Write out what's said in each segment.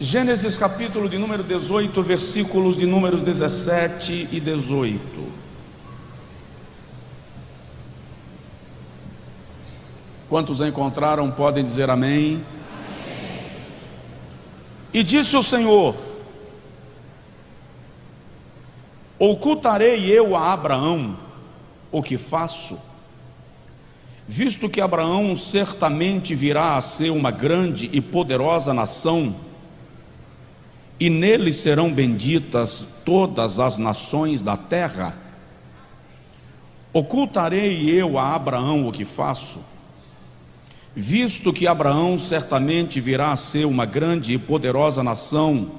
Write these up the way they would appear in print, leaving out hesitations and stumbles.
Gênesis capítulo de número 18, versículos de números 17 e 18. Quantos encontraram podem dizer amém? Amém. E disse o Senhor: ocultarei eu a Abraão o que faço, visto que Abraão certamente virá a ser uma grande e poderosa nação, e nele serão benditas todas as nações da terra? Ocultarei eu a Abraão o que faço, visto que Abraão certamente virá a ser uma grande e poderosa nação,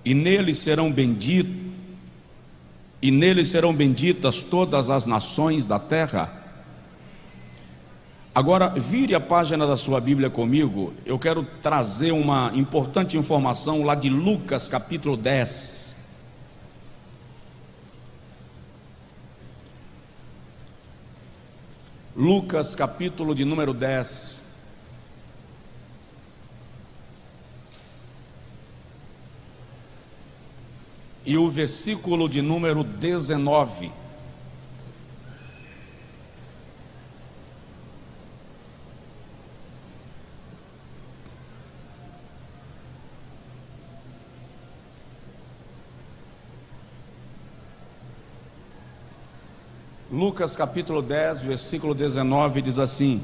e nele serão benditas todas as nações da terra? Agora, vire a página da sua Bíblia comigo. Eu quero trazer uma importante informação lá de Lucas capítulo 10. Lucas capítulo de número 10. E o versículo de número 19. Lucas capítulo 10, versículo 19 diz assim: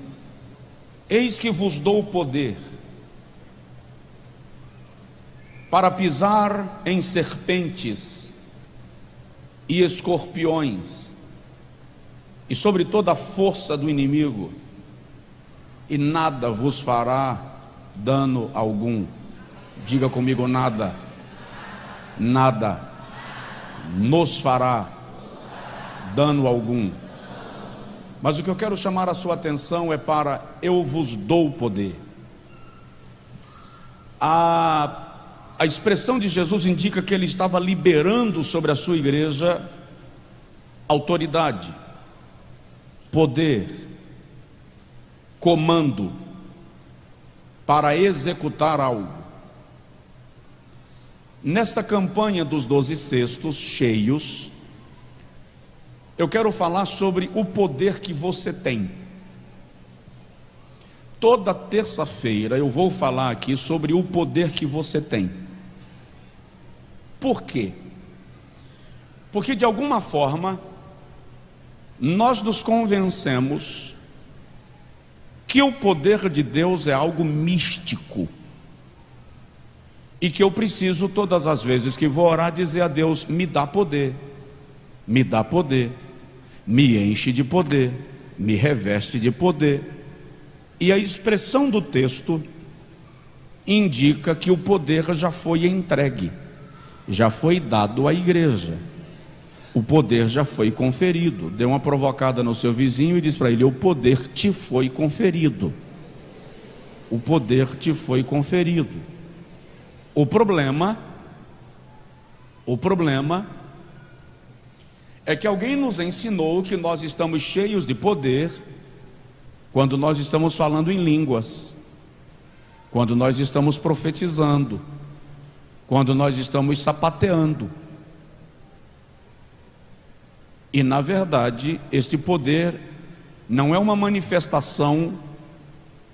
eis que vos dou o poder para pisar em serpentes e escorpiões, e sobre toda a força do inimigo, e nada vos fará dano algum. Diga comigo: nada nos fará dano algum. Mas o que eu quero chamar a sua atenção é para eu vos dou poder. A expressão de Jesus indica que ele estava liberando sobre a sua igreja autoridade, poder, comando para executar algo. Nesta campanha dos 12 cestos cheios, eu quero falar sobre o poder que você tem. Toda terça-feira eu vou falar aqui sobre o poder que você tem. Por quê? Porque de alguma forma nós nos convencemos que o poder de Deus é algo místico, e que eu preciso todas as vezes que vou orar dizer a Deus: me dá poder, me dá poder, me enche de poder, me reveste de poder. E a expressão do texto indica que o poder já foi entregue, já foi dado à igreja, o poder já foi conferido. Dê uma provocada no seu vizinho e diz para ele: o poder te foi conferido. O poder te foi conferido. O problema é que alguém nos ensinou que nós estamos cheios de poder quando nós estamos falando em línguas, quando nós estamos profetizando, quando nós estamos sapateando. E na verdade, esse poder não é uma manifestação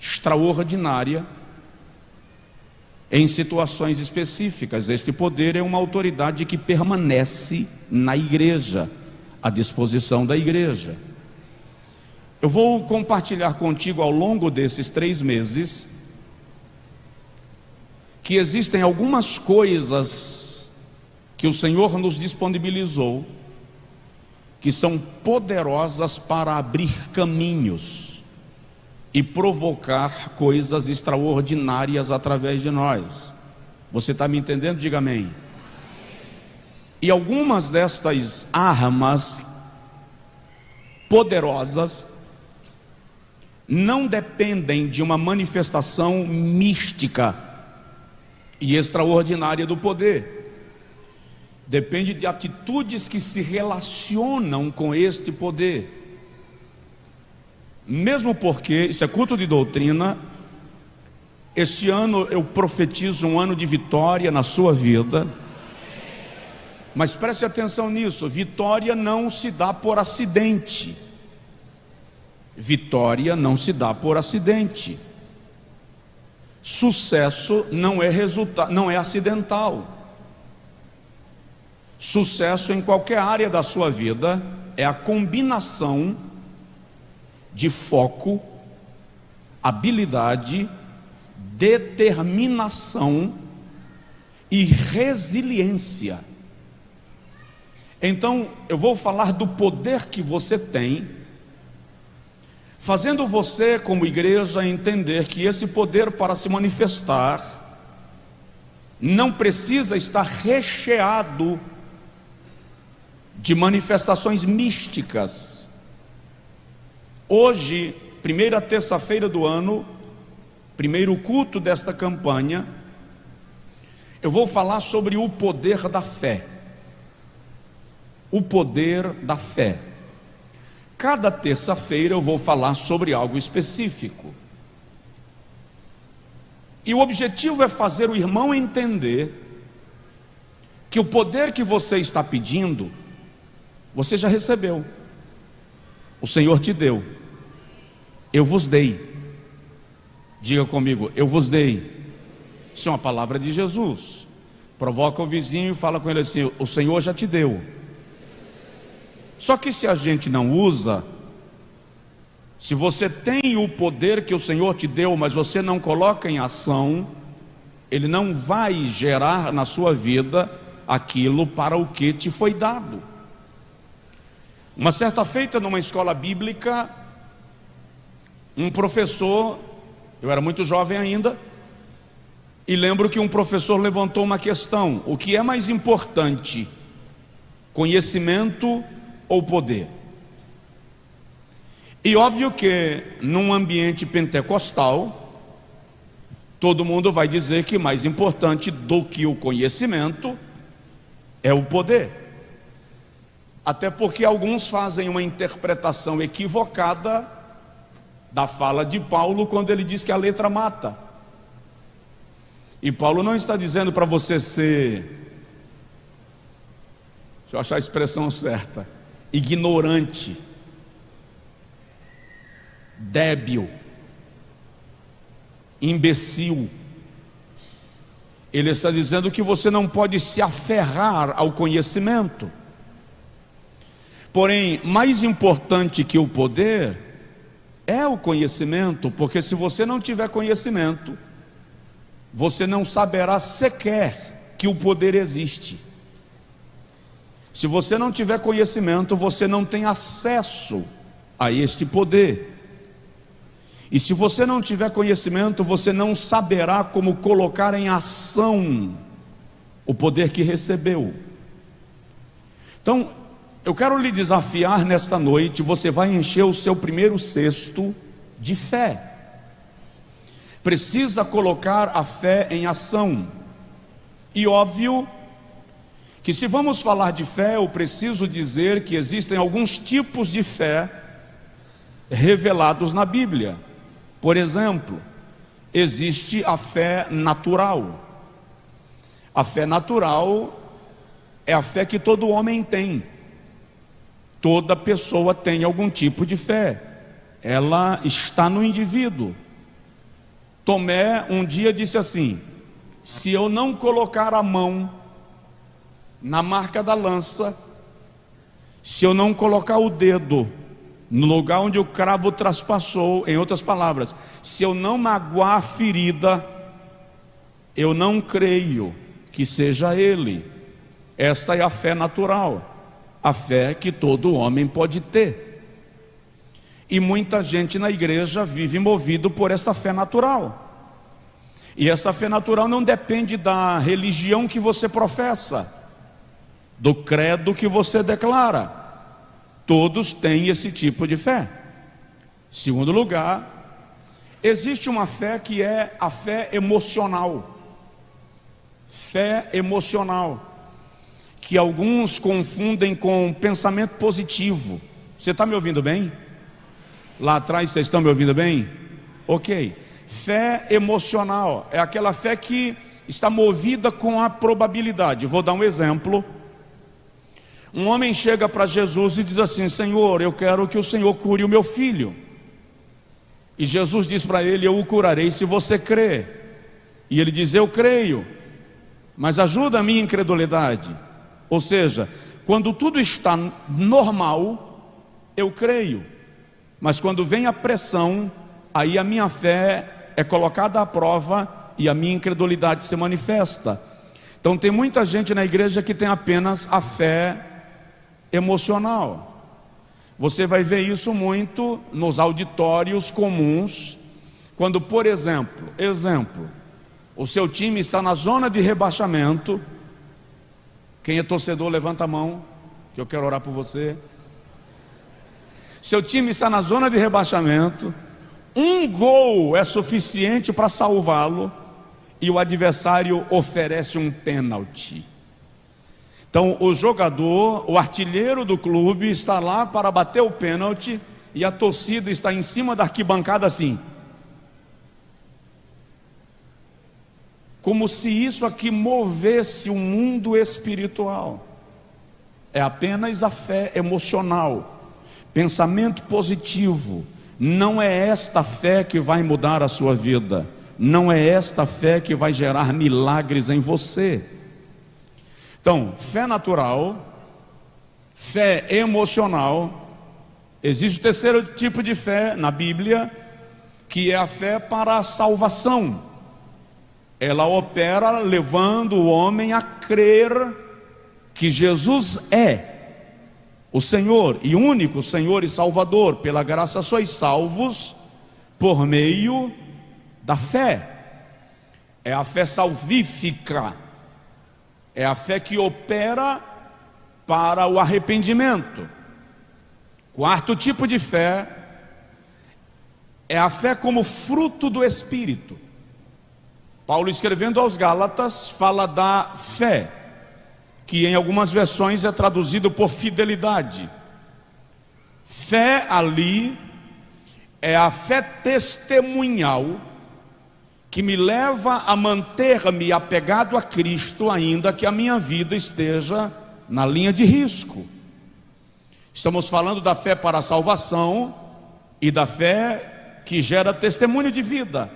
extraordinária em situações específicas. Este poder é uma autoridade que permanece na igreja, à disposição da igreja. Eu vou compartilhar contigo ao longo desses 3 meses que existem algumas coisas que o Senhor nos disponibilizou, que são poderosas para abrir caminhos e provocar coisas extraordinárias através de nós. Você está me entendendo? Diga amém. E algumas destas armas poderosas não dependem de uma manifestação mística e extraordinária do poder. Depende de atitudes que se relacionam com este poder. Mesmo porque, isso é culto de doutrina, Este ano eu profetizo um ano de vitória na sua vida. Mas preste atenção nisso: vitória não se dá por acidente. Vitória não se dá por acidente. Sucesso não é acidental. Sucesso em qualquer área da sua vida é a combinação de foco, habilidade, determinação e resiliência. Então, eu vou falar do poder que você tem, fazendo você, como igreja, entender que esse poder, para se manifestar, não precisa estar recheado de manifestações místicas. Hoje, primeira terça-feira do ano, primeiro culto desta campanha, eu vou falar sobre o poder da fé. O poder da fé. Cada terça-feira eu vou falar sobre algo específico. E o objetivo é fazer o irmão entender que o poder que você está pedindo, você já recebeu. O Senhor te deu. Eu vos dei. Diga comigo, eu vos dei. Isso é uma palavra de Jesus. Provoca o vizinho e fala com ele assim: o Senhor já te deu. Só que se a gente não usa, se você tem o poder que o Senhor te deu, mas você não coloca em ação, ele não vai gerar na sua vida aquilo para o que te foi dado. Uma certa feita, numa escola bíblica, um professor, eu era muito jovem ainda, e lembro que um professor levantou uma questão: o que é mais importante, conhecimento ou poder? E óbvio que num ambiente pentecostal, todo mundo vai dizer que mais importante do que o conhecimento é o poder. Até porque alguns fazem uma interpretação equivocada da fala de Paulo, quando ele diz que a letra mata. E Paulo não está dizendo para você ser, deixa eu achar a expressão certa, ignorante, débil, imbecil. Ele está dizendo que você não pode se aferrar ao conhecimento. Porém, mais importante que o poder é o conhecimento, porque se você não tiver conhecimento, você não saberá sequer que o poder existe. Se você não tiver conhecimento, você não tem acesso a este poder. E se você não tiver conhecimento, você não saberá como colocar em ação o poder que recebeu. Então, eu quero lhe desafiar nesta noite. Você vai encher o seu primeiro cesto de fé. Precisa colocar a fé em ação. E óbvio que se vamos falar de fé, eu preciso dizer que existem alguns tipos de fé revelados na Bíblia. Por exemplo, existe a fé natural. A fé natural é a fé que todo homem tem. Toda pessoa tem algum tipo de fé. Ela está no indivíduo. Tomé um dia disse assim: se eu não colocar a mão na marca da lança, se eu não colocar o dedo no lugar onde o cravo traspassou, em outras palavras, se eu não magoar a ferida, eu não creio que seja ele. Esta é a fé natural, a fé que todo homem pode ter. E muita gente na igreja vive movido por esta fé natural. E esta fé natural não depende da religião que você professa, do credo que você declara. Todos têm esse tipo de fé. Segundo lugar, existe uma fé que é a fé emocional. Fé emocional, que alguns confundem com pensamento positivo. Você está me ouvindo bem? Lá atrás vocês estão me ouvindo bem? Ok. fé emocional, é aquela fé que está movida com a probabilidade. Vou dar um exemplo. Um homem chega para Jesus e diz assim: Senhor, eu quero que o Senhor cure o meu filho. E Jesus diz para ele: eu o curarei se você crer. E ele diz: eu creio, mas ajuda a minha incredulidade. Ou seja, quando tudo está normal, eu creio, mas quando vem a pressão, aí a minha fé é colocada à prova e a minha incredulidade se manifesta. Então tem muita gente na igreja que tem apenas a fé emocional. Você vai ver isso muito nos auditórios comuns, quando, por exemplo, o seu time está na zona de rebaixamento. Quem é torcedor, levanta a mão, que eu quero orar por você. Seu time está na zona de rebaixamento, um gol é suficiente para salvá-lo, e o adversário oferece um pênalti. Então o jogador, o artilheiro do clube, está lá para bater o pênalti, e a torcida está em cima da arquibancada assim, como se isso aqui movesse o mundo espiritual. É apenas a fé emocional, pensamento positivo. Não é esta fé que vai mudar a sua vida, não é esta fé que vai gerar milagres em você. Então, fé natural, fé emocional. Existe o terceiro tipo de fé na Bíblia, que é a fé para a salvação. Ela opera levando o homem a crer que Jesus é o Senhor e único Senhor e Salvador. Pela graça sois salvos por meio da fé. É a fé salvífica, é a fé que opera para o arrependimento. Quarto tipo de fé é a fé como fruto do Espírito. Paulo, escrevendo aos Gálatas, fala da fé, que em algumas versões é traduzido por fidelidade. Fé ali é a fé testemunhal, que me leva a manter-me apegado a Cristo, ainda que a minha vida esteja na linha de risco. Estamos falando da fé para a salvação e da fé que gera testemunho de vida.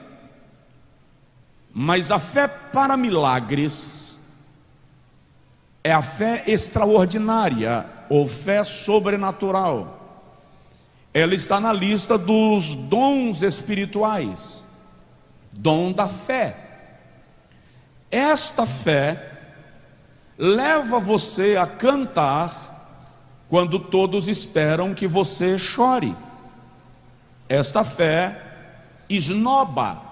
Mas a fé para milagres é a fé extraordinária, ou fé sobrenatural. Ela está na lista dos dons espirituais, dom da fé. Esta fé leva você a cantar quando todos esperam que você chore. Esta fé esnoba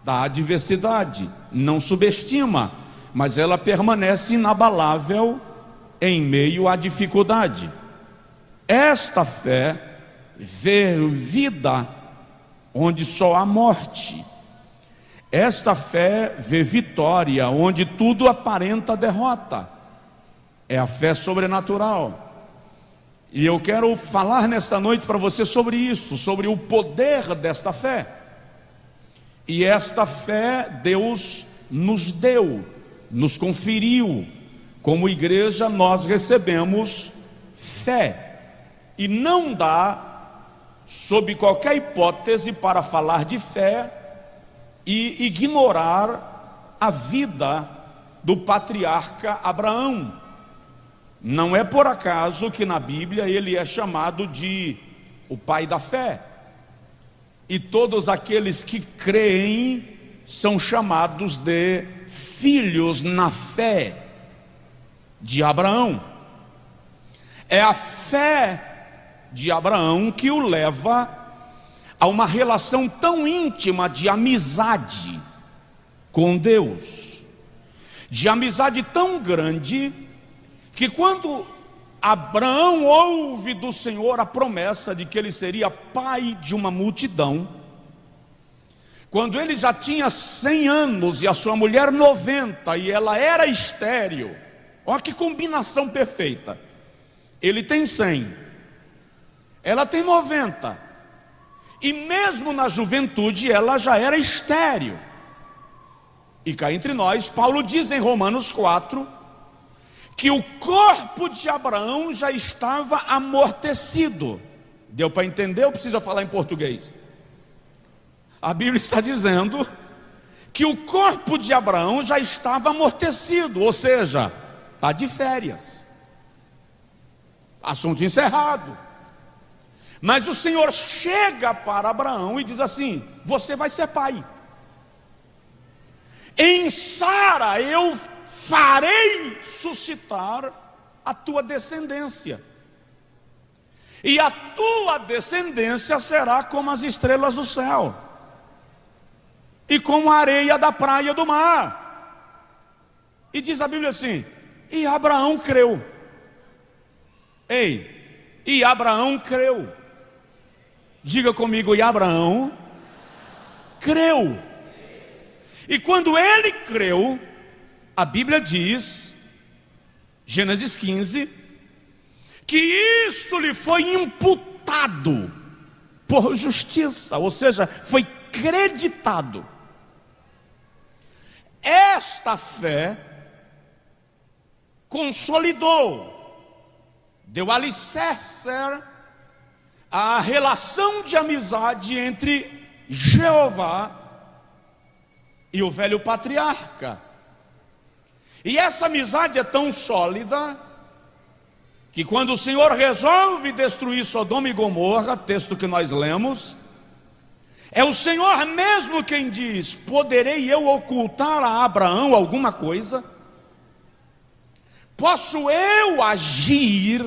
da adversidade, não subestima, mas ela permanece inabalável em meio à dificuldade. Esta fé vê vida onde só há morte. Esta fé vê vitória onde tudo aparenta derrota. É a fé sobrenatural. E eu quero falar nesta noite para você sobre isso, sobre o poder desta fé. E esta fé Deus nos deu, nos conferiu. Como igreja nós recebemos fé, e não dá, sob qualquer hipótese, para falar de fé e ignorar a vida do patriarca Abraão. Não é por acaso que na Bíblia ele é chamado de o pai da fé. E todos aqueles que creem são chamados de filhos na fé de Abraão. É a fé de Abraão que o leva a uma relação tão íntima de amizade com Deus, de amizade tão grande, que quando Abraão ouve do Senhor a promessa de que ele seria pai de uma multidão, quando ele já tinha 100 anos e a sua mulher 90, e ela era estéril, olha que combinação perfeita. Ele tem 100, ela tem 90, e mesmo na juventude ela já era estéril. E cá entre nós, Paulo diz em Romanos 4 que o corpo de Abraão já estava amortecido. Deu para entender ou precisa falar em português? A Bíblia está dizendo que o corpo de Abraão já estava amortecido, ou seja, está de férias. Assunto encerrado. Mas o Senhor chega para Abraão e diz assim: você vai ser pai. Em Sara eu farei suscitar a tua descendência, e a tua descendência será como as estrelas do céu, e como a areia da praia do mar. E diz a Bíblia assim: e Abraão creu. Ei, e Abraão creu. Diga comigo: e Abraão creu. E quando ele creu, a Bíblia diz, Gênesis 15, que isso lhe foi imputado por justiça, ou seja, foi creditado. Esta fé consolidou, deu alicerce à relação de amizade entre Jeová e o velho patriarca. E essa amizade é tão sólida que quando o Senhor resolve destruir Sodoma e Gomorra, texto que nós lemos, é o Senhor mesmo quem diz: poderei eu ocultar a Abraão alguma coisa? Posso eu agir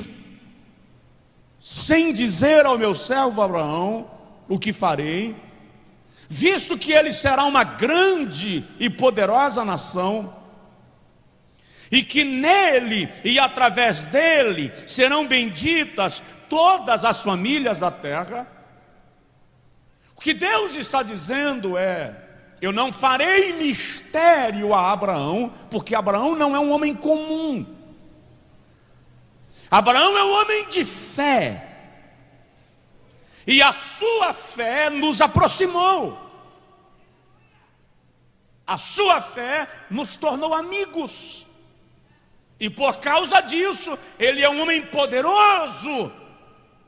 sem dizer ao meu servo Abraão o que farei, visto que ele será uma grande e poderosa nação, e que nele e através dele serão benditas todas as famílias da terra? O que Deus está dizendo é: eu não farei mistério a Abraão, porque Abraão não é um homem comum. Abraão é um homem de fé, e a sua fé nos aproximou, a sua fé nos tornou amigos, e por causa disso, ele é um homem poderoso,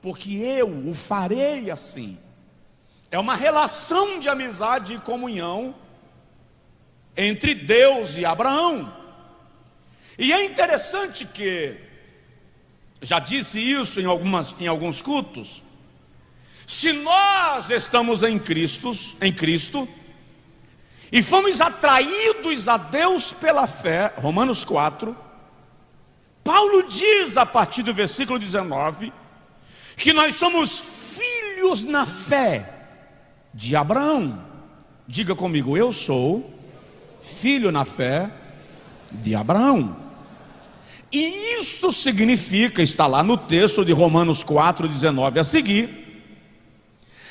porque eu o farei assim. É uma relação de amizade e comunhão entre Deus e Abraão. E é interessante que, já disse isso em alguns cultos, se nós estamos em Cristo, e fomos atraídos a Deus pela fé, Romanos 4, Paulo diz a partir do versículo 19, que nós somos filhos na fé de Abraão. Diga comigo: eu sou filho na fé de Abraão. E isto significa, está lá no texto de Romanos 4, 19 a seguir,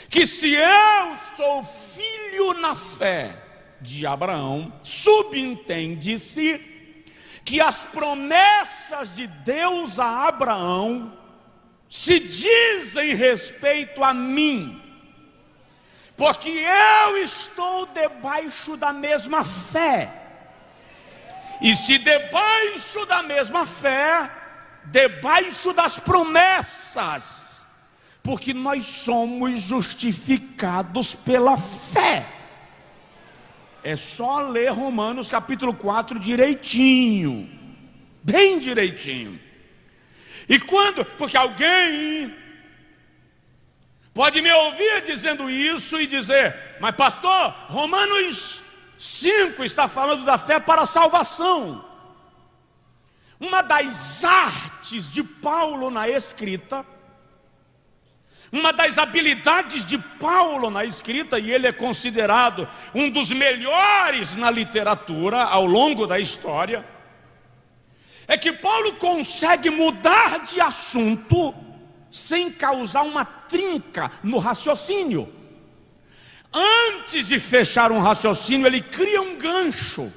que se eu sou filho na fé de Abraão, subentende-se que as promessas de Deus a Abraão se dizem respeito a mim, porque eu estou debaixo da mesma fé. E se debaixo da mesma fé, debaixo das promessas, porque nós somos justificados pela fé. É só ler Romanos capítulo 4 direitinho, bem direitinho. E quando, porque alguém pode me ouvir dizendo isso e dizer: mas pastor, Romanos 5 está falando da fé para a salvação. Uma das artes de Paulo na escrita, uma das habilidades de Paulo na escrita, e ele é considerado um dos melhores na literatura ao longo da história, é que Paulo consegue mudar de assunto sem causar uma trinca no raciocínio. Antes de fechar um raciocínio, ele cria um gancho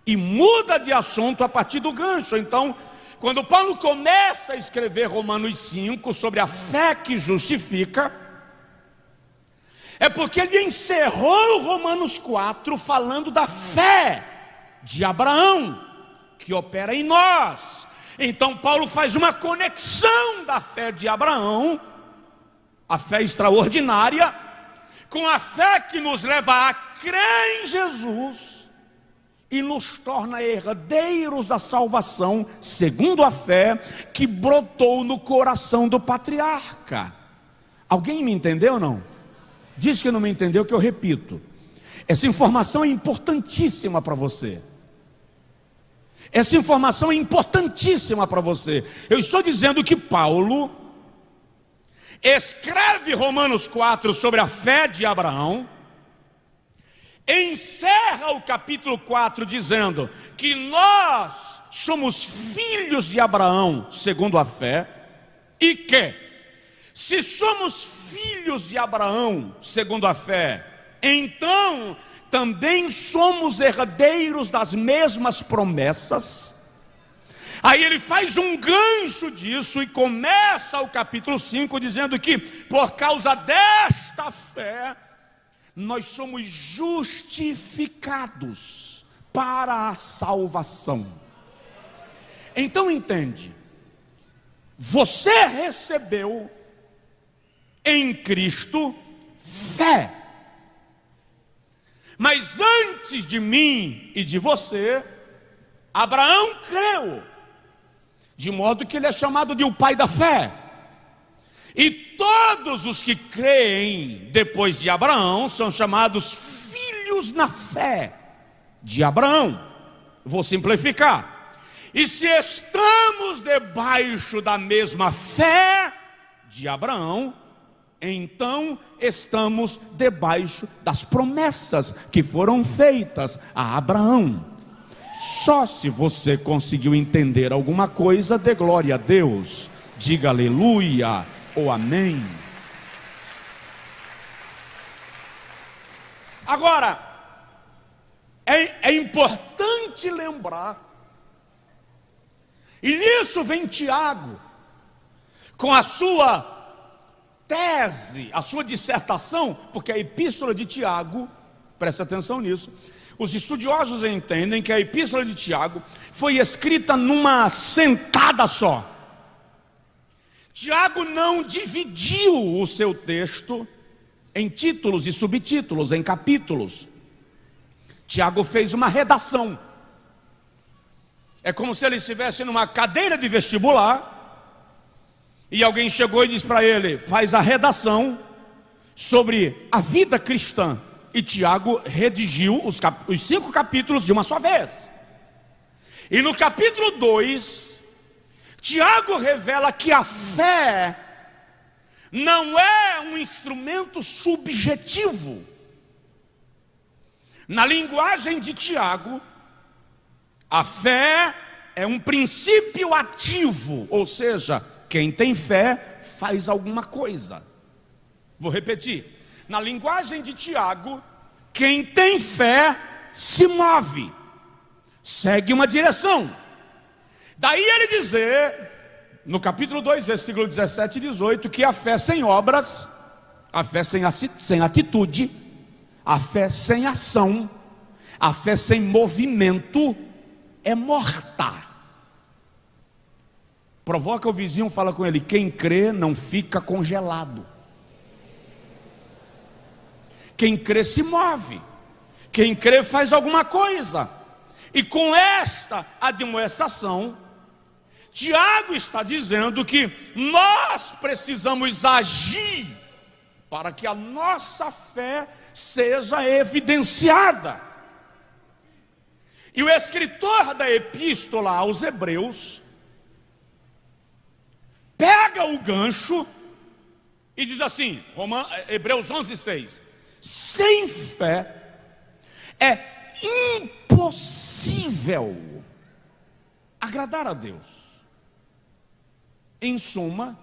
e muda de assunto a partir do gancho. Então, quando Paulo começa a escrever Romanos 5 sobre a fé que justifica, É porque ele encerrou Romanos 4 falando da fé de Abraão, que opera em nós. Então Paulo faz uma conexão da fé de Abraão, a fé extraordinária, com a fé que nos leva a crer em Jesus e nos torna herdeiros da salvação, segundo a fé que brotou no coração do patriarca. Alguém me entendeu ou não? Diz que não me entendeu, que eu repito. Essa informação é importantíssima para você. Essa informação é importantíssima para você. Eu estou dizendo que Paulo escreve Romanos 4 sobre a fé de Abraão, encerra o capítulo 4 dizendo que nós somos filhos de Abraão segundo a fé, e que se somos filhos de Abraão segundo a fé, então também somos herdeiros das mesmas promessas. Aí ele faz um gancho disso e começa o capítulo 5 dizendo que por causa desta fé nós somos justificados para a salvação. Então entende, você recebeu em Cristo fé, mas antes de mim e de você, Abraão creu, de modo que ele é chamado de o pai da fé. E todos os que creem depois de Abraão são chamados filhos na fé de Abraão. Vou simplificar. E se estamos debaixo da mesma fé de Abraão, então estamos debaixo das promessas que foram feitas a Abraão. Só se você conseguiu entender alguma coisa, dê glória a Deus, diga aleluia ou amém. Agora, é importante lembrar, e nisso vem Tiago, com a sua tese, a sua dissertação, porque a epístola de Tiago, preste atenção nisso, os estudiosos entendem que a epístola de Tiago foi escrita numa sentada só. Tiago não dividiu o seu texto em títulos e subtítulos, em capítulos. Tiago fez uma redação. É como se ele estivesse numa cadeira de vestibular e alguém chegou e disse para ele: faz a redação sobre a vida cristã. E Tiago redigiu os 5 capítulos de uma só vez. E no capítulo 2, Tiago revela que a fé não é um instrumento subjetivo. Na linguagem de Tiago, a fé é um princípio ativo, ou seja, quem tem fé faz alguma coisa. Vou repetir. Na linguagem de Tiago, quem tem fé se move, segue uma direção. Daí ele dizer, no capítulo 2, versículo 17 e 18, que a fé sem obras, a fé sem atitude, a fé sem ação, a fé sem movimento é morta. Provoca o vizinho, fala com ele: quem crê não fica congelado. Quem crê se move, quem crê faz alguma coisa. E com esta admoestação, Tiago está dizendo que nós precisamos agir para que a nossa fé seja evidenciada. E o escritor da epístola aos Hebreus pega o gancho e diz assim, Hebreus 11:6: sem fé é impossível agradar a Deus. Em suma,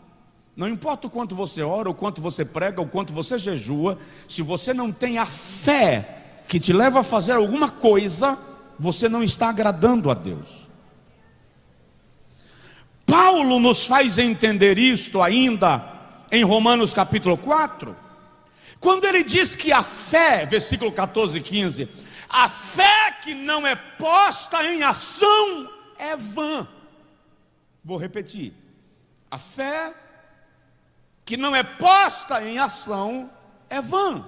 não importa o quanto você ora, o quanto você prega, o quanto você jejua, se você não tem a fé que te leva a fazer alguma coisa, você não está agradando a Deus. Paulo nos faz entender isto ainda em Romanos capítulo 4, Quando ele diz que a fé, versículo 14 e 15, a fé que não é posta em ação é vã. Vou repetir. A fé que não é posta em ação é vã.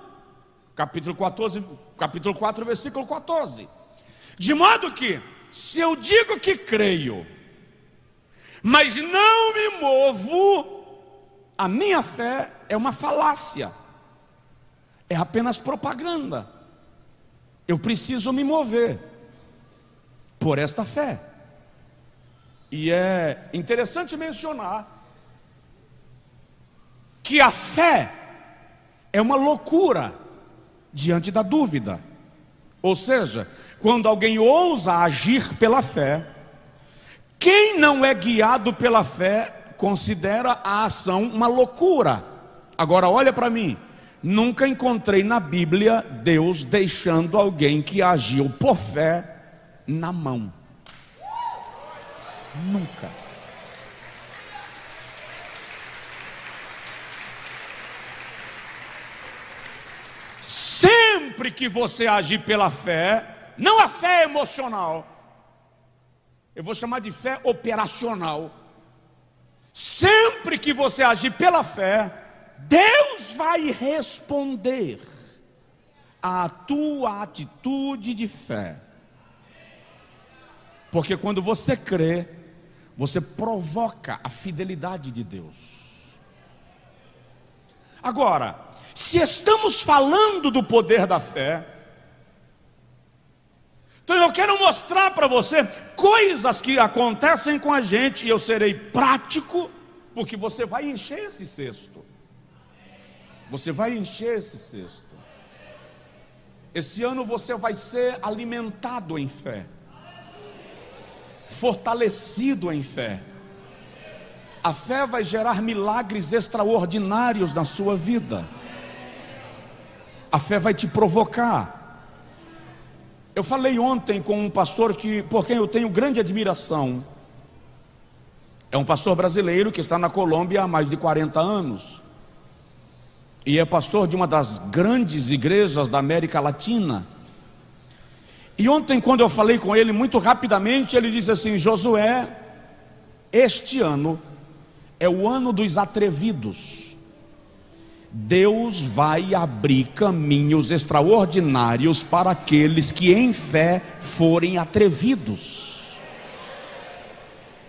Capítulo 4, versículo 14. De modo que, se eu digo que creio, mas não me movo, a minha fé é uma falácia, é apenas propaganda. Eu preciso me mover por esta fé. E é interessante mencionar que a fé é uma loucura diante da dúvida. Ou seja, quando alguém ousa agir pela fé, quem não é guiado pela fé considera a ação uma loucura. Agora olha para mim, nunca encontrei na Bíblia Deus deixando alguém que agiu por fé na mão. Nunca. Sempre que você agir pela fé, não a fé emocional, eu vou chamar de fé operacional. Sempre que você agir pela fé, Deus vai responder à tua atitude de fé. Porque quando você crê, você provoca a fidelidade de Deus. Agora, se estamos falando do poder da fé, então eu quero mostrar para você coisas que acontecem com a gente, e eu serei prático, porque você vai encher esse cesto. Você vai encher esse cesto. Esse ano você vai ser alimentado em fé, fortalecido em fé. A fé vai gerar milagres extraordinários na sua vida. A fé vai te provocar. Eu falei ontem com um pastor por quem eu tenho grande admiração. É um pastor brasileiro que está na Colômbia há mais de 40 anos. E é pastor de uma das grandes igrejas da América Latina. E ontem, quando eu falei com ele, muito rapidamente, ele disse assim: Josué, este ano é o ano dos atrevidos. Deus vai abrir caminhos extraordinários para aqueles que em fé forem atrevidos.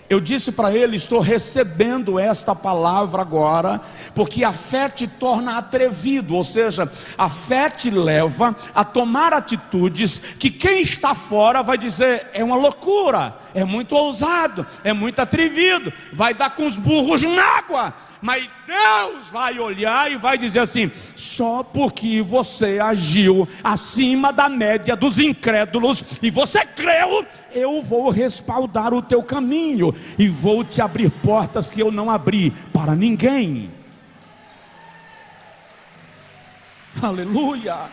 Eu disse para ele: estou recebendo esta palavra agora, porque a fé te torna atrevido, ou seja, a fé te leva a tomar atitudes que quem está fora vai dizer: é uma loucura, é muito ousado, é muito atrevido, vai dar com os burros na água. Mas Deus vai olhar e vai dizer assim: só porque você agiu acima da média dos incrédulos e você creu, eu vou respaldar o teu caminho e vou te abrir portas que eu não abri para ninguém. Aleluia.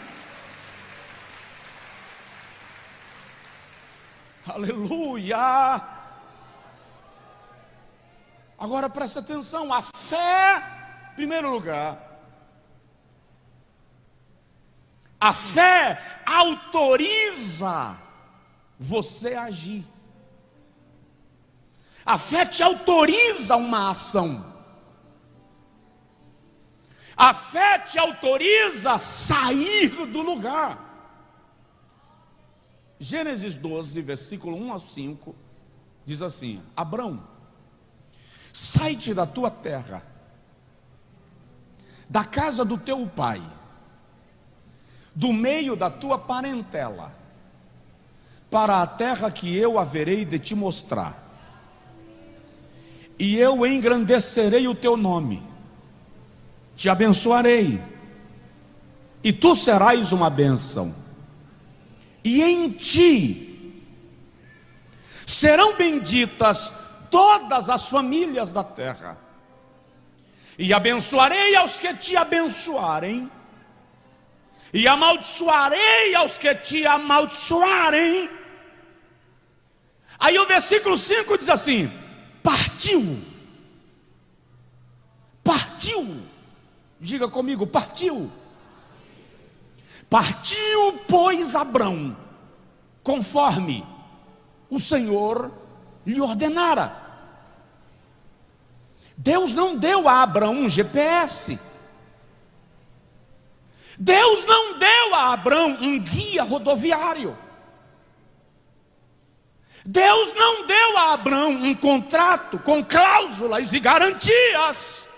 Aleluia. Agora presta atenção, a fé, em primeiro lugar, a fé autoriza você a agir. A fé te autoriza uma ação. A fé te autoriza a sair do lugar. Gênesis 12, versículo 1 a 5, diz assim: Abrão, sai-te da tua terra, da casa do teu pai, do meio da tua parentela, para a terra que eu haverei de te mostrar, e eu engrandecerei o teu nome, te abençoarei, e tu serás uma bênção, e em ti serão benditas todas as famílias da terra, e abençoarei aos que te abençoarem, e amaldiçoarei aos que te amaldiçoarem. Aí o versículo 5 diz assim: partiu, diga comigo, partiu. Partiu, pois, Abrão, conforme o Senhor lhe ordenara. Deus não deu a Abrão um GPS. Deus não deu a Abrão um guia rodoviário. Deus não deu a Abrão um contrato com cláusulas e garantias.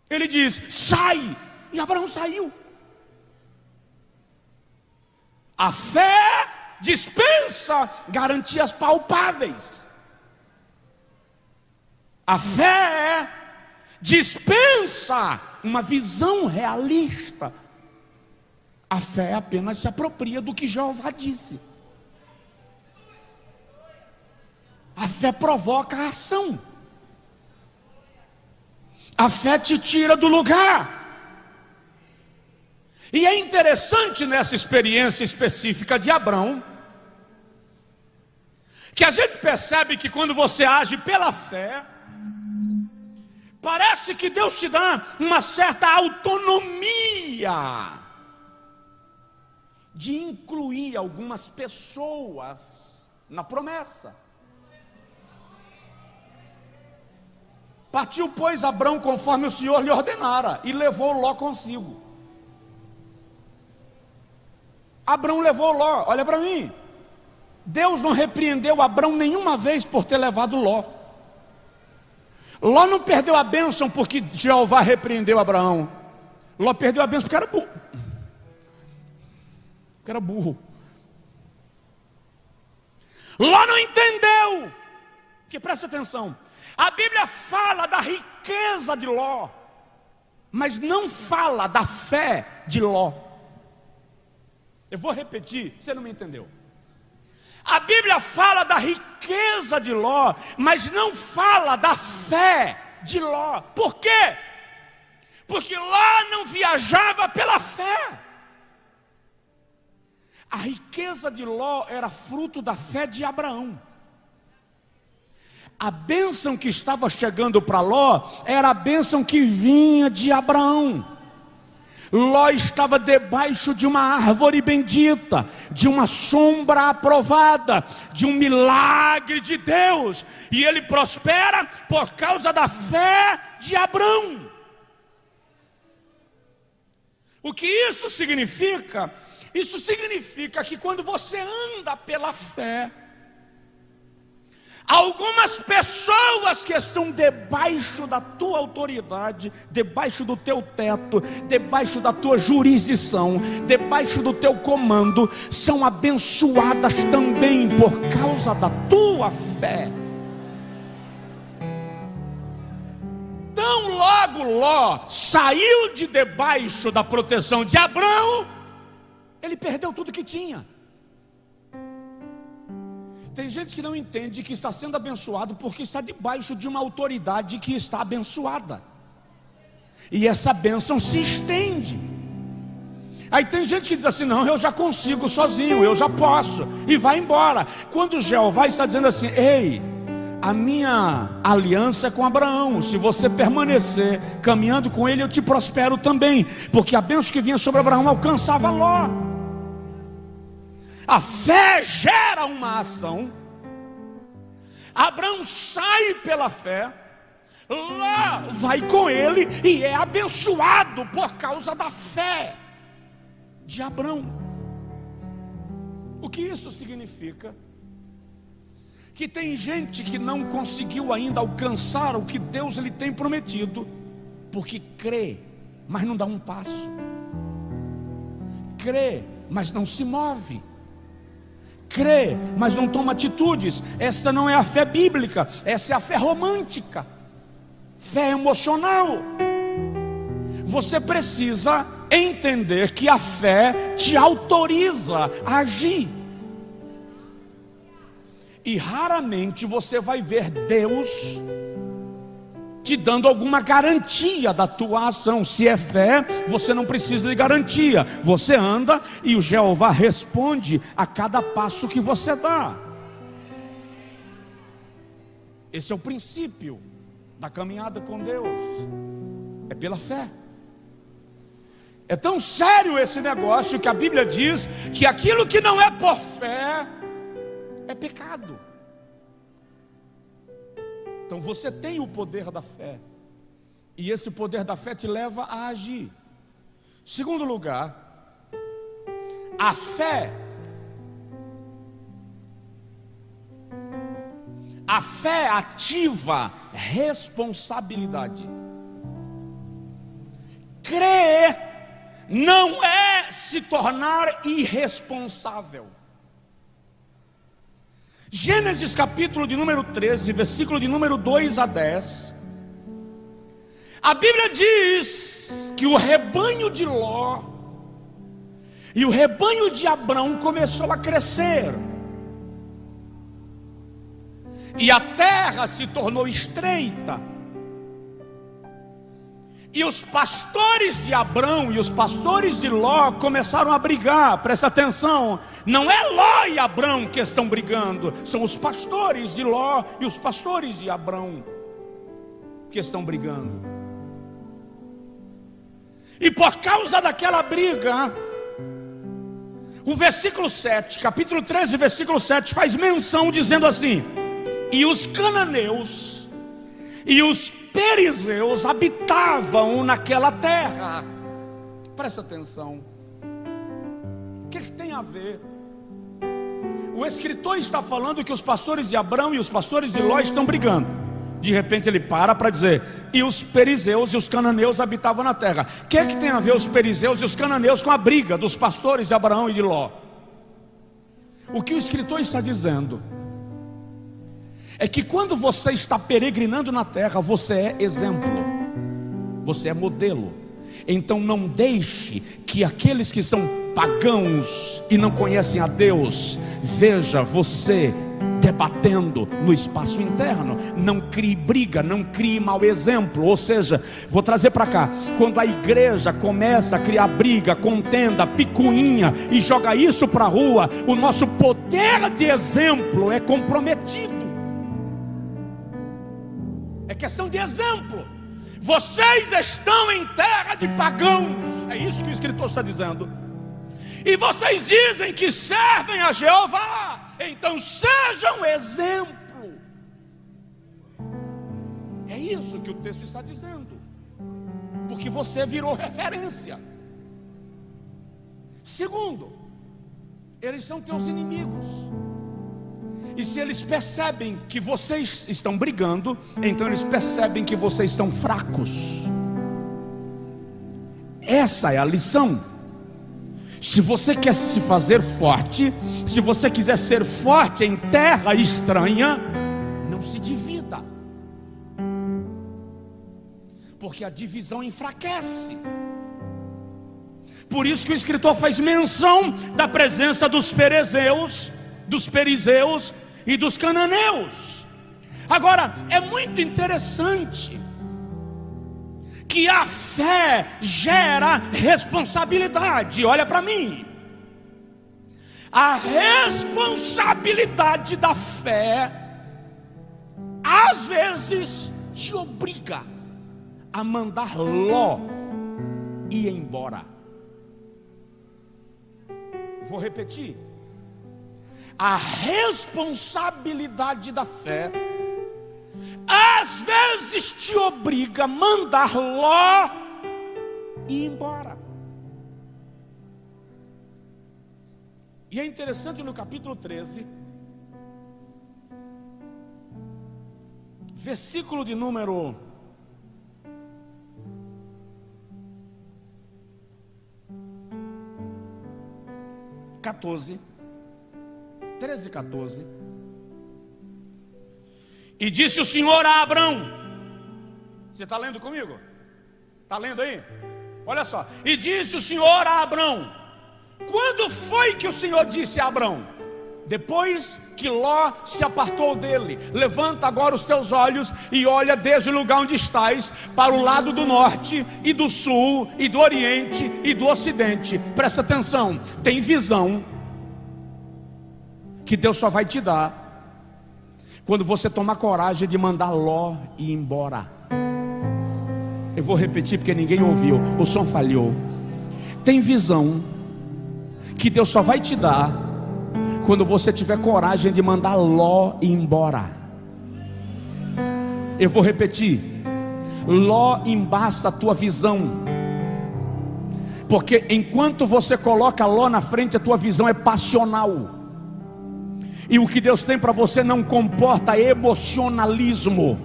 Ele diz: sai, e Abraão saiu. A fé dispensa garantias palpáveis. A fé dispensa uma visão realista. A fé apenas se apropria do que Jeová disse. A fé provoca a ação. A fé te tira do lugar. E é interessante nessa experiência específica de Abrão, que a gente percebe que quando você age pela fé, parece que Deus te dá uma certa autonomia de incluir algumas pessoas na promessa. Partiu, pois, Abrão conforme o Senhor lhe ordenara, e levou Ló consigo. Abrão levou Ló. Olha para mim, Deus não repreendeu Abrão nenhuma vez por ter levado Ló. Ló não perdeu a bênção porque Jeová repreendeu Abraão. Ló perdeu a bênção porque era burro. Porque era burro. Ló não entendeu. Que presta atenção, a Bíblia fala da riqueza de Ló, mas não fala da fé de Ló. Eu vou repetir, você não me entendeu. A Bíblia fala da riqueza de Ló, mas não fala da fé de Ló. Por quê? Porque Ló não viajava pela fé. A riqueza de Ló era fruto da fé de Abraão. A bênção que estava chegando para Ló era a bênção que vinha de Abraão. Ló estava debaixo de uma árvore bendita, de uma sombra aprovada, de um milagre de Deus, e ele prospera por causa da fé de Abrão. O que isso significa? Isso significa que quando você anda pela fé, algumas pessoas que estão debaixo da tua autoridade, debaixo do teu teto, debaixo da tua jurisdição, debaixo do teu comando, são abençoadas também por causa da tua fé. Tão logo Ló saiu de debaixo da proteção de Abrão, ele perdeu tudo que tinha. Tem gente que não entende que está sendo abençoado porque está debaixo de uma autoridade que está abençoada, e essa bênção se estende. Aí tem gente que diz assim: não, eu já consigo sozinho, eu já posso, e vai embora. Quando Jeová está dizendo assim: ei, a minha aliança é com Abraão, se você permanecer caminhando com ele, eu te prospero também, porque a bênção que vinha sobre Abraão alcançava Ló. A fé gera uma ação. Abraão sai pela fé, Ló vai com ele e é abençoado por causa da fé de Abraão. O que isso significa? Que tem gente que não conseguiu ainda alcançar o que Deus lhe tem prometido, porque crê, mas não dá um passo. Crê, mas não se move. Crê, mas não toma atitudes. Esta não é a fé bíblica, essa é a fé romântica, fé emocional. Você precisa entender que a fé te autoriza a agir. E raramente você vai ver Deus te dando alguma garantia da tua ação. Se é fé, você não precisa de garantia. Você anda e o Jeová responde a cada passo que você dá. Esse é o princípio da caminhada com Deus. É pela fé. É tão sério esse negócio que a Bíblia diz que aquilo que não é por fé é pecado. Então você tem o poder da fé, e esse poder da fé te leva a agir. Segundo lugar, a fé ativa responsabilidade. Crer não é se tornar irresponsável. Gênesis capítulo de número 13, versículo de número 2 a 10. A Bíblia diz que o rebanho de Ló e o rebanho de Abrão começou a crescer. E a terra se tornou estreita. E os pastores de Abrão e os pastores de Ló começaram a brigar. Presta atenção, não é Ló e Abrão que estão brigando, são os pastores de Ló e os pastores de Abrão que estão brigando. E por causa daquela briga, o versículo 7, capítulo 13, versículo 7 faz menção dizendo assim: e os cananeus e os perizeus habitavam naquela terra. Presta atenção, o que tem a ver? O escritor está falando que os pastores de Abrão e os pastores de Ló estão brigando. De repente ele para dizer: e os perizeus e os cananeus habitavam na terra. O que tem a ver os perizeus e os cananeus com a briga dos pastores de Abraão e de Ló? O que o escritor está dizendo é que quando você está peregrinando na terra, você é exemplo, você é modelo. Então não deixe que aqueles que são pagãos e não conhecem a Deus veja você debatendo no espaço interno. Não crie briga, não crie mau exemplo. Ou seja, vou trazer para cá, quando a igreja começa a criar briga, contenda, picuinha e joga isso para a rua, o nosso poder de exemplo é comprometido. É questão de exemplo. Vocês estão em terra de pagãos, é isso que o escritor está dizendo. E vocês dizem que servem a Jeová, então sejam exemplo. É isso que o texto está dizendo, porque você virou referência. Segundo, eles são teus inimigos. E se eles percebem que vocês estão brigando, então eles percebem que vocês são fracos. Essa é a lição. Se você quer se fazer forte, se você quiser ser forte em terra estranha, não se divida, porque a divisão enfraquece. Por isso que o escritor faz menção da presença dos perizeus e dos cananeus. Agora, é muito interessante que a fé gera responsabilidade. Olha para mim, a responsabilidade da fé às vezes te obriga a mandar Ló ir embora. Vou repetir. A responsabilidade da fé às vezes te obriga a mandar Ló ir embora. E é interessante, no capítulo 13, versículo de número 14, 13, 14. E disse o Senhor a Abrão. Você está lendo comigo? Está lendo aí? Olha só. E disse o Senhor a Abrão. Quando foi que o Senhor disse a Abrão? Depois que Ló se apartou dele. Levanta agora os teus olhos e olha desde o lugar onde estás para o lado do norte e do sul e do oriente e do ocidente. Presta atenção, tem visão que Deus só vai te dar quando você tomar coragem de mandar Ló ir embora. Eu vou repetir porque ninguém ouviu, o som falhou. Tem visão que Deus só vai te dar quando você tiver coragem de mandar Ló embora. Eu vou repetir: Ló embaça a tua visão, porque enquanto você coloca Ló na frente, a tua visão é passional, e o que Deus tem para você não comporta emocionalismo,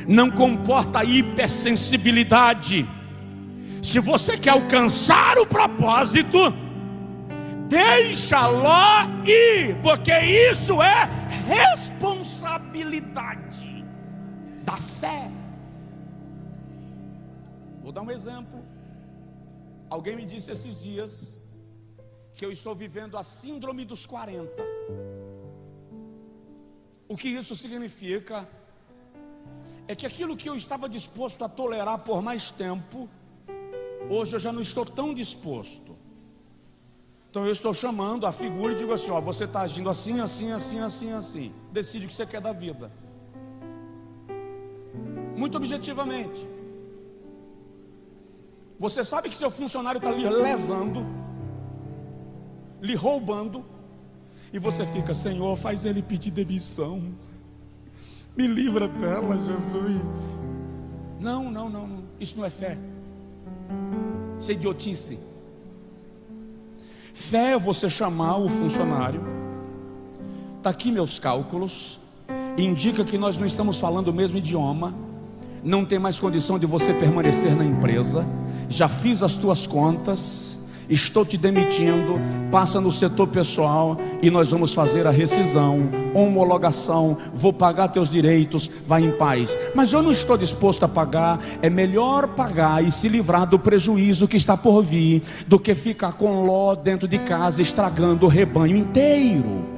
não comporta hipersensibilidade. Se você quer alcançar o propósito, deixa Ló ir, porque isso é responsabilidade da fé. Vou dar um exemplo. Alguém me disse esses dias que eu estou vivendo a síndrome dos 40. O que isso significa? É que aquilo que eu estava disposto a tolerar por mais tempo, hoje eu já não estou tão disposto. Então eu estou chamando a figura e digo assim: ó, você está agindo assim, assim, assim, assim, assim. Decide o que você quer da vida. Muito objetivamente. Você sabe que seu funcionário está lhe lesando, lhe roubando, e você fica: Senhor, faz ele pedir demissão, me livra dela, Jesus. Não, não, não, não. Isso não é fé. Isso é idiotice. Fé é você chamar o funcionário. Está aqui meus cálculos, indica que nós não estamos falando o mesmo idioma, não tem mais condição de você permanecer na empresa. Já fiz as tuas contas, estou te demitindo, passa no setor pessoal e nós vamos fazer a rescisão, homologação, vou pagar teus direitos, vai em paz. Mas eu não estou disposto a pagar. É melhor pagar e se livrar do prejuízo que está por vir, do que ficar com Ló dentro de casa estragando o rebanho inteiro.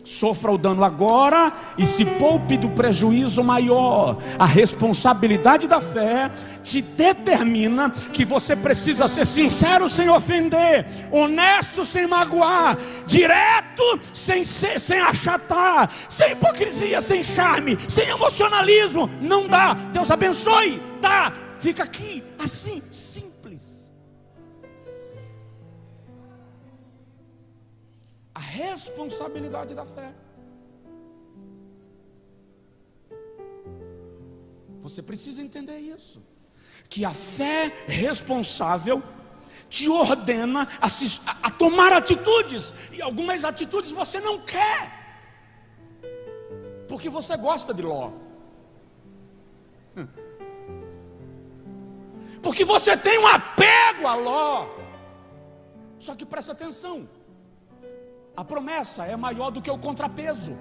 Sofra o dano agora e se poupe do prejuízo maior. A responsabilidade da fé te determina que você precisa ser sincero sem ofender, honesto sem magoar, direto sem achatar, sem hipocrisia, sem charme, sem emocionalismo. Não dá. Deus abençoe. Tá, fica aqui, assim, simples. A responsabilidade da fé. Você precisa entender isso, que a fé responsável te ordena a tomar atitudes, e algumas atitudes você não quer, porque você gosta de Ló, porque você tem um apego a Ló. Só que presta atenção, a promessa é maior do que o contrapeso.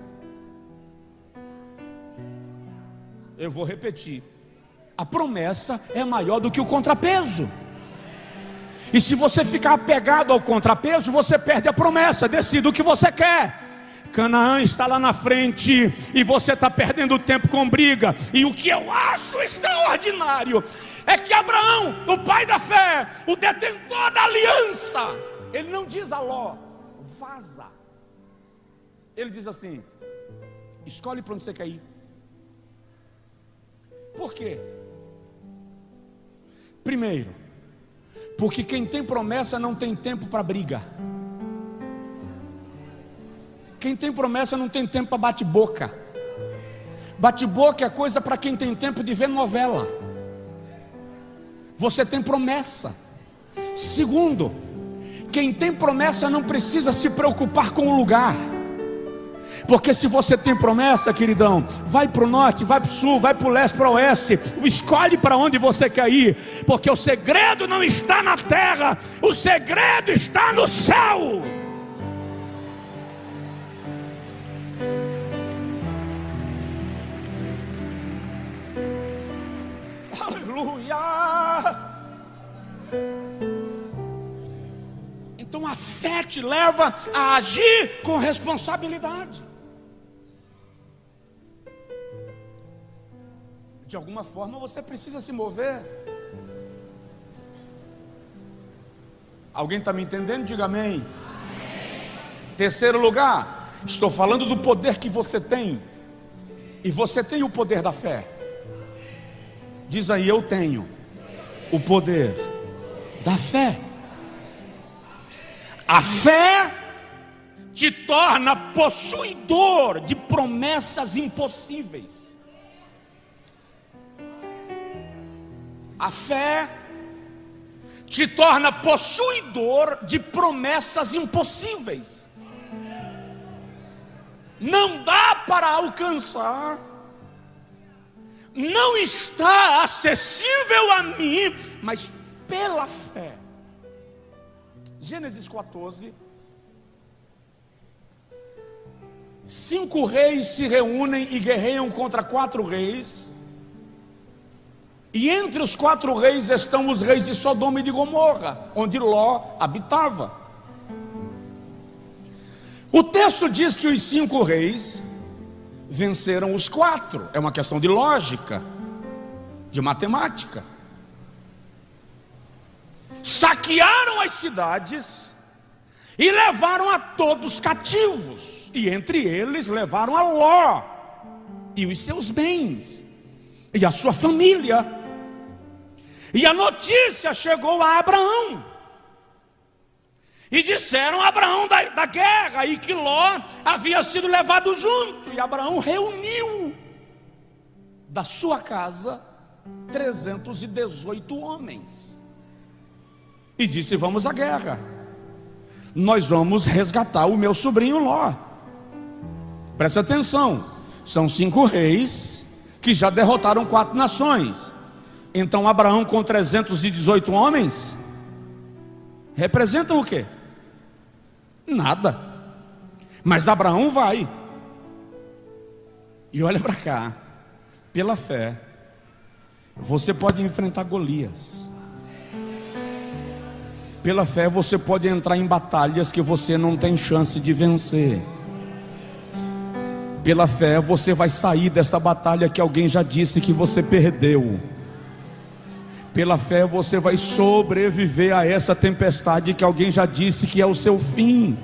Eu vou repetir: a promessa é maior do que o contrapeso. E se você ficar apegado ao contrapeso, você perde a promessa. Decida o que você quer. Canaã está lá na frente e você está perdendo tempo com briga. E o que eu acho extraordinário é que Abraão, o pai da fé, o detentor da aliança, ele não diz a Ló: vaza. Ele diz assim: escolhe para onde você quer ir. Por quê? Primeiro, porque quem tem promessa não tem tempo para briga. Quem tem promessa não tem tempo para bate-boca. Bate-boca é coisa para quem tem tempo de ver novela. Você tem promessa. Segundo, quem tem promessa não precisa se preocupar com o lugar. Porque se você tem promessa, queridão, vai para o norte, vai para o sul, vai para o leste, para o oeste, escolhe para onde você quer ir, porque o segredo não está na terra, o segredo está no céu. Aleluia! Então a fé te leva a agir com responsabilidade. De alguma forma você precisa se mover. Alguém está me entendendo? Diga amém. Amém. Terceiro lugar, estou falando do poder que você tem. E você tem o poder da fé. Diz aí: eu tenho o poder da fé. A fé te torna possuidor de promessas impossíveis. A fé te torna possuidor de promessas impossíveis. Não dá para alcançar, não está acessível a mim, mas pela fé. Gênesis 14. 5 reis se reúnem e guerreiam contra 4 reis. E entre os 4 reis estão os reis de Sodoma e de Gomorra, onde Ló habitava. O texto diz que os 5 reis venceram os 4. É uma questão de lógica, de matemática. Saquearam as cidades e levaram a todos cativos. E entre eles levaram a Ló e os seus bens e a sua família. E a notícia chegou a Abraão. E disseram a Abraão da guerra e que Ló havia sido levado junto. E Abraão reuniu da sua casa 318 homens. E disse: vamos à guerra. Nós vamos resgatar o meu sobrinho Ló. Presta atenção. São 5 reis que já derrotaram 4 nações. Então Abraão com 318 homens representam o quê? Nada. Mas Abraão vai. E olha para cá. Pela fé você pode enfrentar Golias. Pela fé você pode entrar em batalhas que você não tem chance de vencer. Pela fé você vai sair desta batalha que alguém já disse que você perdeu. Pela fé você vai sobreviver a essa tempestade que alguém já disse que é o seu fim.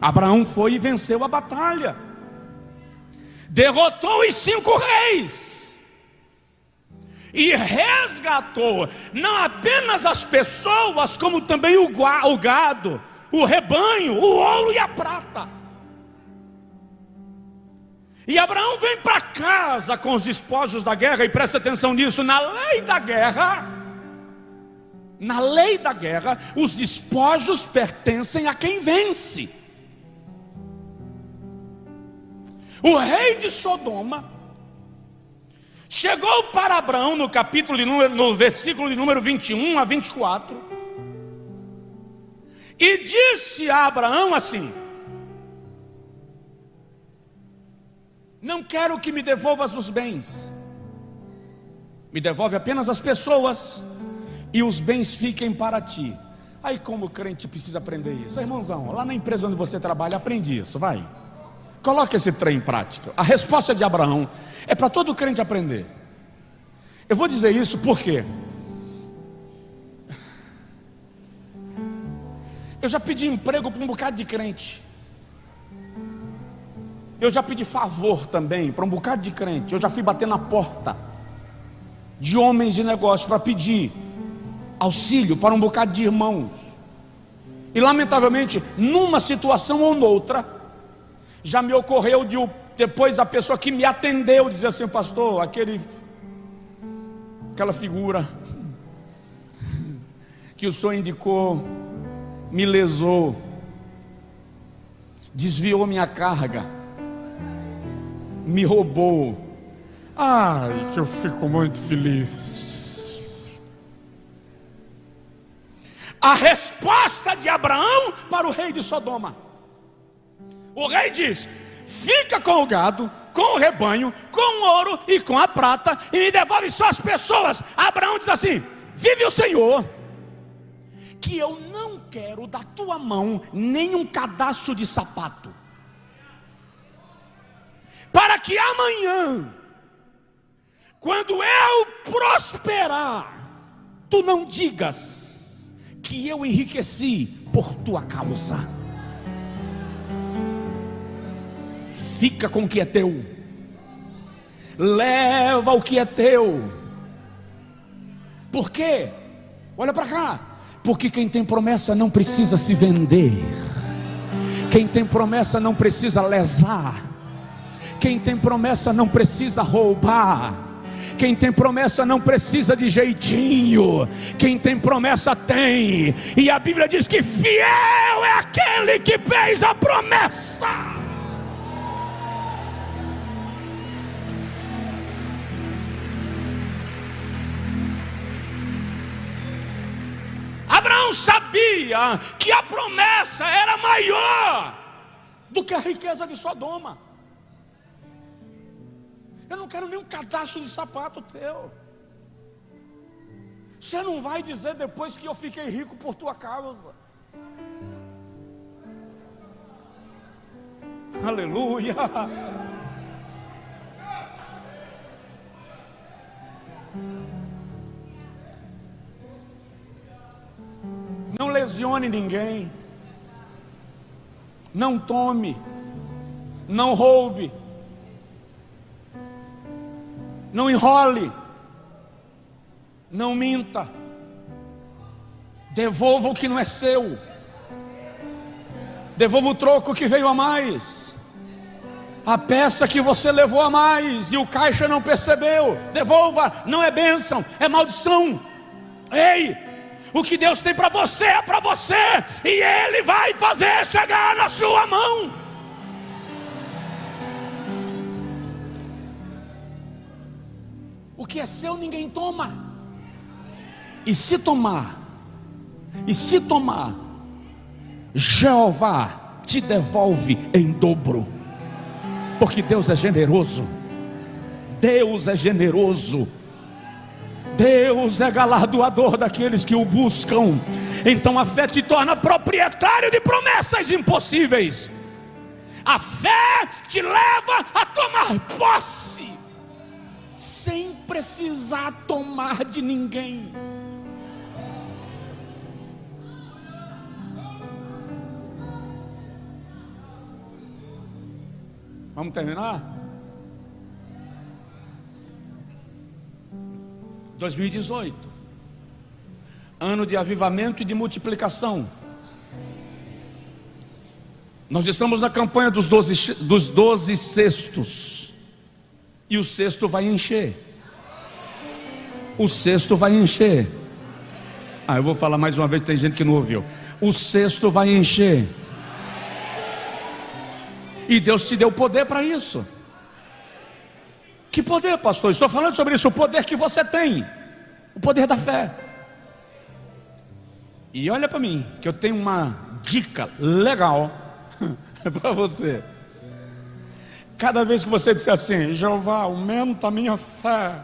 Abraão foi e venceu a batalha. Derrotou os 5 reis. E resgatou não apenas as pessoas, como também o gado, o rebanho, o ouro e a prata. E Abraão vem para casa com os despojos da guerra. E presta atenção nisso, na lei da guerra, os despojos pertencem a quem vence. O rei de Sodoma chegou para Abraão no versículo de número 21 a 24 e disse a Abraão assim: não quero que me devolvas os bens, me devolve apenas as pessoas e os bens fiquem para ti. Aí como o crente precisa aprender isso? Irmãozão, lá na empresa onde você trabalha, aprende isso, vai. Coloque esse trem em prática. A resposta de Abraão é para todo crente aprender. Eu vou dizer isso porque eu já pedi emprego para um bocado de crente. Eu já pedi favor também para um bocado de crente. Eu já fui bater na porta de homens de negócio para pedir auxílio para um bocado de irmãos. E lamentavelmente, numa situação ou noutra, já me ocorreu de depois a pessoa que me atendeu dizer assim: pastor, aquela figura que o senhor indicou me lesou, desviou minha carga, me roubou. Ai, que eu fico muito feliz. A resposta de Abraão para o rei de Sodoma: o rei diz: fica com o gado, com o rebanho, com o ouro e com a prata, e me devolve só as pessoas. Abraão diz assim: vive o Senhor, que eu não quero da tua mão nem um pedaço de sapato, para que amanhã, quando eu prosperar, tu não digas que eu enriqueci por tua causa. Fica com o que é teu, leva o que é teu. Por quê? Olha para cá, porque quem tem promessa não precisa se vender, quem tem promessa não precisa lesar, quem tem promessa não precisa roubar, quem tem promessa não precisa de jeitinho, quem tem promessa tem, e a Bíblia diz que fiel é aquele que fez a promessa. Abraão sabia que a promessa era maior do que a riqueza de Sodoma. Eu não quero nem um cadastro de sapato teu. Você não vai dizer depois que eu fiquei rico por tua causa. Aleluia. Não lesione ninguém, não tome, não roube, não enrole, não minta, devolva o que não é seu, devolva o troco que veio a mais, a peça que você levou a mais e o caixa não percebeu, devolva. Não é bênção, é maldição. Ei! O que Deus tem para você é para você, e Ele vai fazer chegar na sua mão. O que é seu ninguém toma. E se tomar, Jeová te devolve em dobro, porque Deus é generoso. Deus é generoso. Deus é galardoador daqueles que o buscam. Então a fé te torna proprietário de promessas impossíveis. A fé te leva a tomar posse, sem precisar tomar de ninguém. Vamos terminar? 2018, ano de avivamento e de multiplicação. Nós estamos na campanha dos 12 cestos, e o cesto vai encher. O cesto vai encher. Eu vou falar mais uma vez, tem gente que não ouviu. O cesto vai encher. E Deus te deu poder para isso. Que poder, pastor? Estou falando sobre isso, o poder que você tem, o poder da fé. E olha para mim, que eu tenho uma dica legal para você. Cada vez que você disser assim: Jeová, aumenta a minha fé,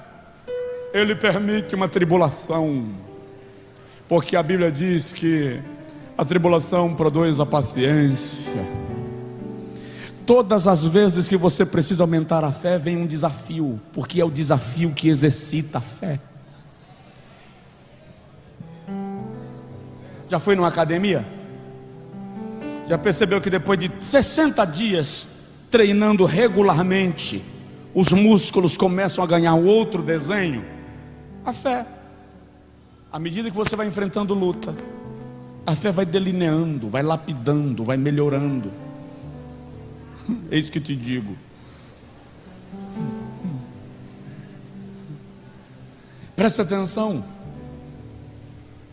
Ele permite uma tribulação, porque a Bíblia diz que a tribulação produz a paciência. Todas as vezes que você precisa aumentar a fé, vem um desafio, porque é o desafio que exercita a fé. Já foi numa academia? Já percebeu que depois de 60 dias treinando regularmente, os músculos começam a ganhar outro desenho? A fé. À medida que você vai enfrentando luta, a fé vai delineando, vai lapidando, vai melhorando. Eis que te digo. Presta atenção.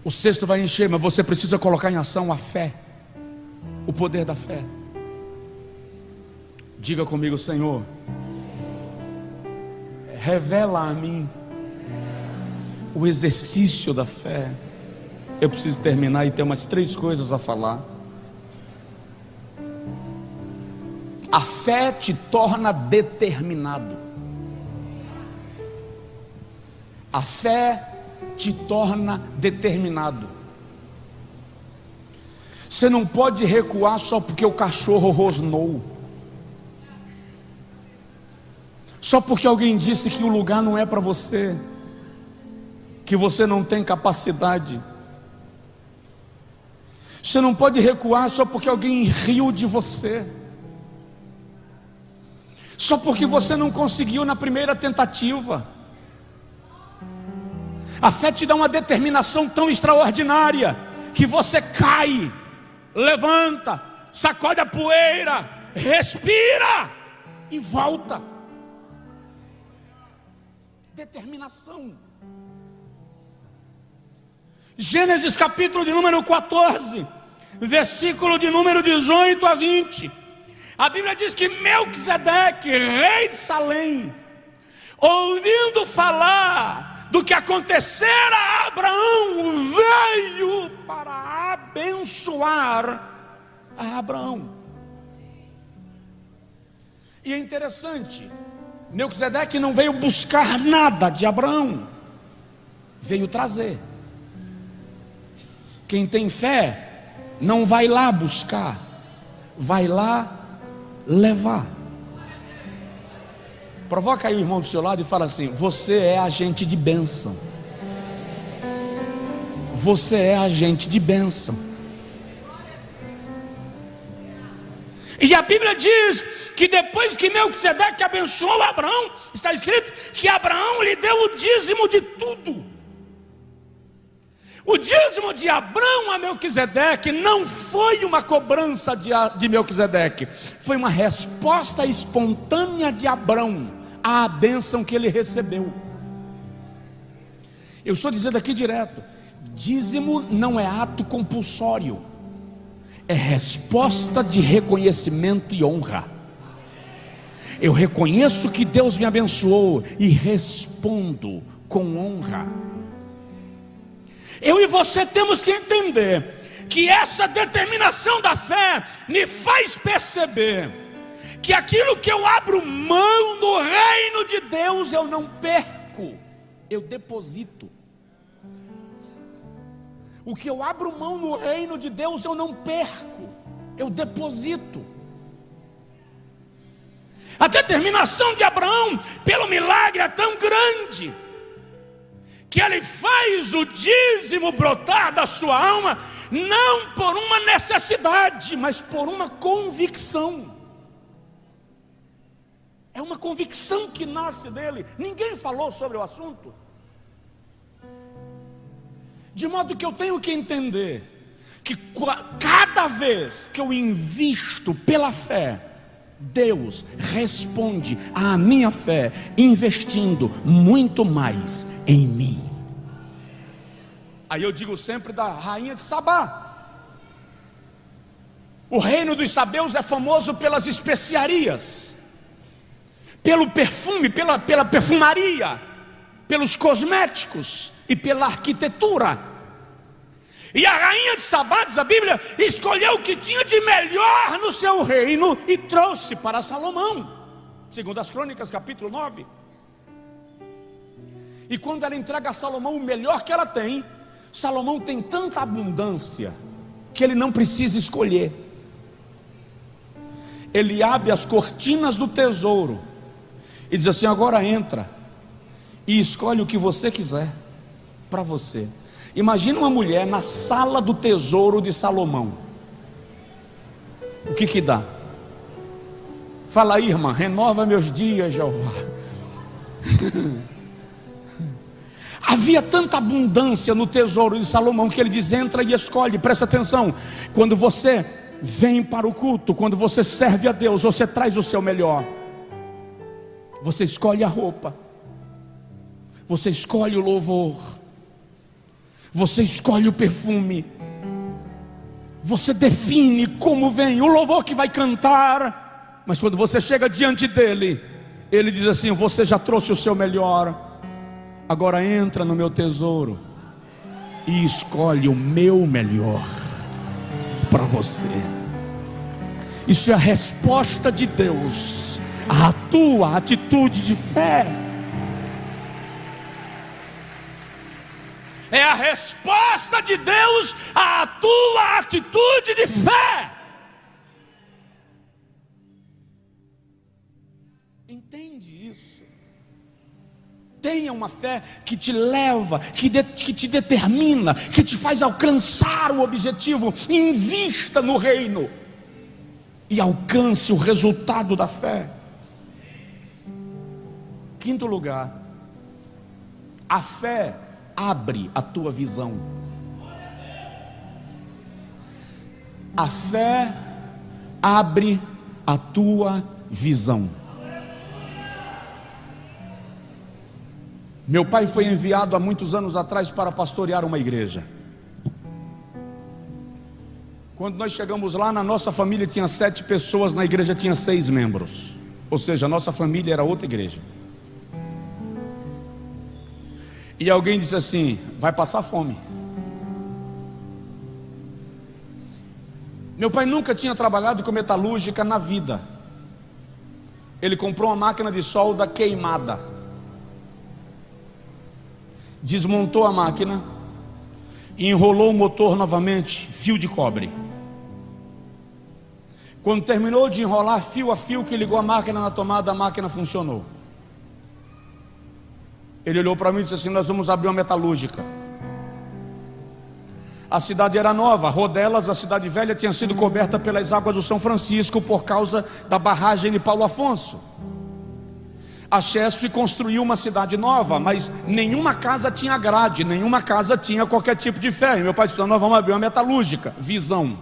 O cesto vai encher, mas você precisa colocar em ação a fé, o poder da fé. Diga comigo: Senhor, revela a mim o exercício da fé. Eu preciso terminar e ter umas 3 coisas a falar. A fé te torna determinado. A fé te torna determinado. Você não pode recuar só porque o cachorro rosnou, só porque alguém disse que o lugar não é para você, que você não tem capacidade. Você não pode recuar só porque alguém riu de você, só porque você não conseguiu na primeira tentativa. A fé te dá uma determinação tão extraordinária que você cai, levanta, sacode a poeira, respira e volta. Determinação. Gênesis capítulo de número 14, versículo de número 18 a 20. A Bíblia diz que Melquisedeque, rei de Salém, ouvindo falar do que acontecera a Abraão, veio para abençoar a Abraão. E é interessante, Melquisedeque não veio buscar nada de Abraão, veio trazer. Quem tem fé não vai lá buscar, vai lá levar. Provoca aí o irmão do seu lado e fala assim: você é agente de bênção. Você é agente de bênção. E a Bíblia diz que depois que Melquisedeque abençoou Abraão, está escrito que Abraão lhe deu o dízimo de tudo. O dízimo de Abraão a Melquisedeque não foi uma cobrança de Melquisedeque, foi uma resposta espontânea de Abraão à bênção que ele recebeu. Eu estou dizendo aqui direto: dízimo não é ato compulsório, é resposta de reconhecimento e honra. Eu reconheço que Deus me abençoou e respondo com honra. Eu e você temos que entender que essa determinação da fé me faz perceber que aquilo que eu abro mão no reino de Deus eu não perco, eu deposito. O que eu abro mão no reino de Deus eu não perco, eu deposito. A determinação de Abraão pelo milagre é tão grande que ele faz o dízimo brotar da sua alma, não por uma necessidade, mas por uma convicção. É uma convicção que nasce dele. Ninguém falou sobre o assunto. De modo que eu tenho que entender que cada vez que eu invisto pela fé, Deus responde à minha fé, investindo muito mais em mim. Aí eu digo sempre da rainha de Sabá. O reino dos sabeus é famoso pelas especiarias, pelo perfume, pela perfumaria, pelos cosméticos e pela arquitetura. E a rainha de Sabá, diz a Bíblia, escolheu o que tinha de melhor no seu reino e trouxe para Salomão, segundo as Crônicas capítulo 9. E quando ela entrega a Salomão o melhor que ela tem, Salomão tem tanta abundância que ele não precisa escolher. Ele abre as cortinas do tesouro e diz assim: agora entra e escolhe o que você quiser para você. Imagina uma mulher na sala do tesouro de Salomão. O que dá? Fala aí, irmã: renova meus dias, Jeová. Havia tanta abundância no tesouro de Salomão que ele diz: entra e escolhe. Presta atenção, quando você vem para o culto, quando você serve a Deus, você traz o seu melhor. Você escolhe a roupa, você escolhe o louvor, você escolhe o perfume, você define como vem o louvor que vai cantar. Mas quando você chega diante dele, ele diz assim: você já trouxe o seu melhor, agora entra no meu tesouro e escolhe o meu melhor para você. Isso é a resposta de Deus à tua atitude de fé. É a resposta de Deus à tua atitude de fé. Entende isso? Tenha uma fé que te leva, que te determina, que te faz alcançar o objetivo. Invista no reino e alcance o resultado da fé. Quinto lugar, a fé abre a tua visão. A fé abre a tua visão. Meu pai foi enviado há muitos anos atrás para pastorear uma igreja. Quando nós chegamos lá, na nossa família tinha 7 pessoas, na igreja tinha 6 membros. Ou seja, a nossa família era outra igreja. E alguém disse assim: vai passar fome. Meu pai nunca tinha trabalhado com metalúrgica na vida. Ele comprou uma máquina de solda queimada, desmontou a máquina e enrolou o motor novamente, fio de cobre. Quando terminou de enrolar fio a fio, que ligou a máquina na tomada, a máquina funcionou. Ele olhou para mim e disse assim: nós vamos abrir uma metalúrgica. A cidade era nova, Rodelas, a cidade velha, tinha sido coberta pelas águas do São Francisco por causa da barragem de Paulo Afonso. A Chesf construiu uma cidade nova, mas nenhuma casa tinha grade, nenhuma casa tinha qualquer tipo de ferro. Meu pai disse: nós vamos abrir uma metalúrgica. Visão.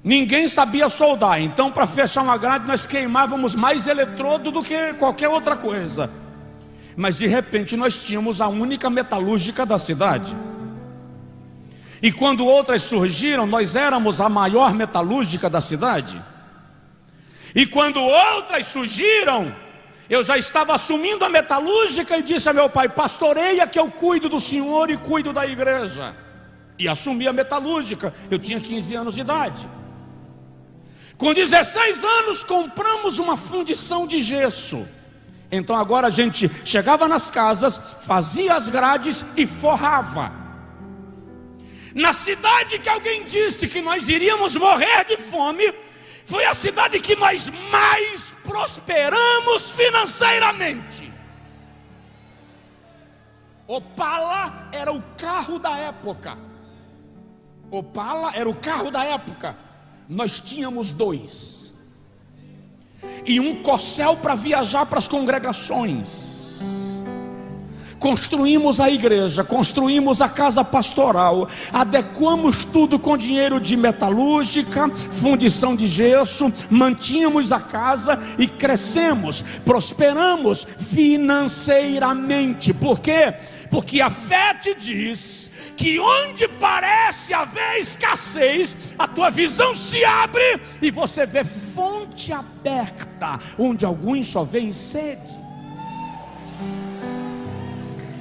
Ninguém sabia soldar, então para fechar uma grade nós queimávamos mais eletrodo do que qualquer outra coisa. Mas de repente nós tínhamos a única metalúrgica da cidade. E quando outras surgiram, nós éramos a maior metalúrgica da cidade. E quando outras surgiram, eu já estava assumindo a metalúrgica e disse a meu pai: pastoreia que eu cuido do senhor e cuido da igreja. E assumi a metalúrgica. Eu tinha 15 anos de idade. Com 16 anos compramos uma fundição de gesso. Então agora a gente chegava nas casas, fazia as grades e forrava. Na cidade que alguém disse que nós iríamos morrer de fome, foi a cidade que nós mais prosperamos financeiramente. Opala era o carro da época. Opala era o carro da época. Nós tínhamos 2. E um Corcel para viajar para as congregações. Construímos a igreja, construímos a casa pastoral, adequamos tudo com dinheiro de metalúrgica, fundição de gesso, mantínhamos a casa e crescemos, prosperamos financeiramente. Por quê? Porque a fé te diz que onde parece haver escassez, a tua visão se abre e você vê fonte aberta, onde alguns só veem sede.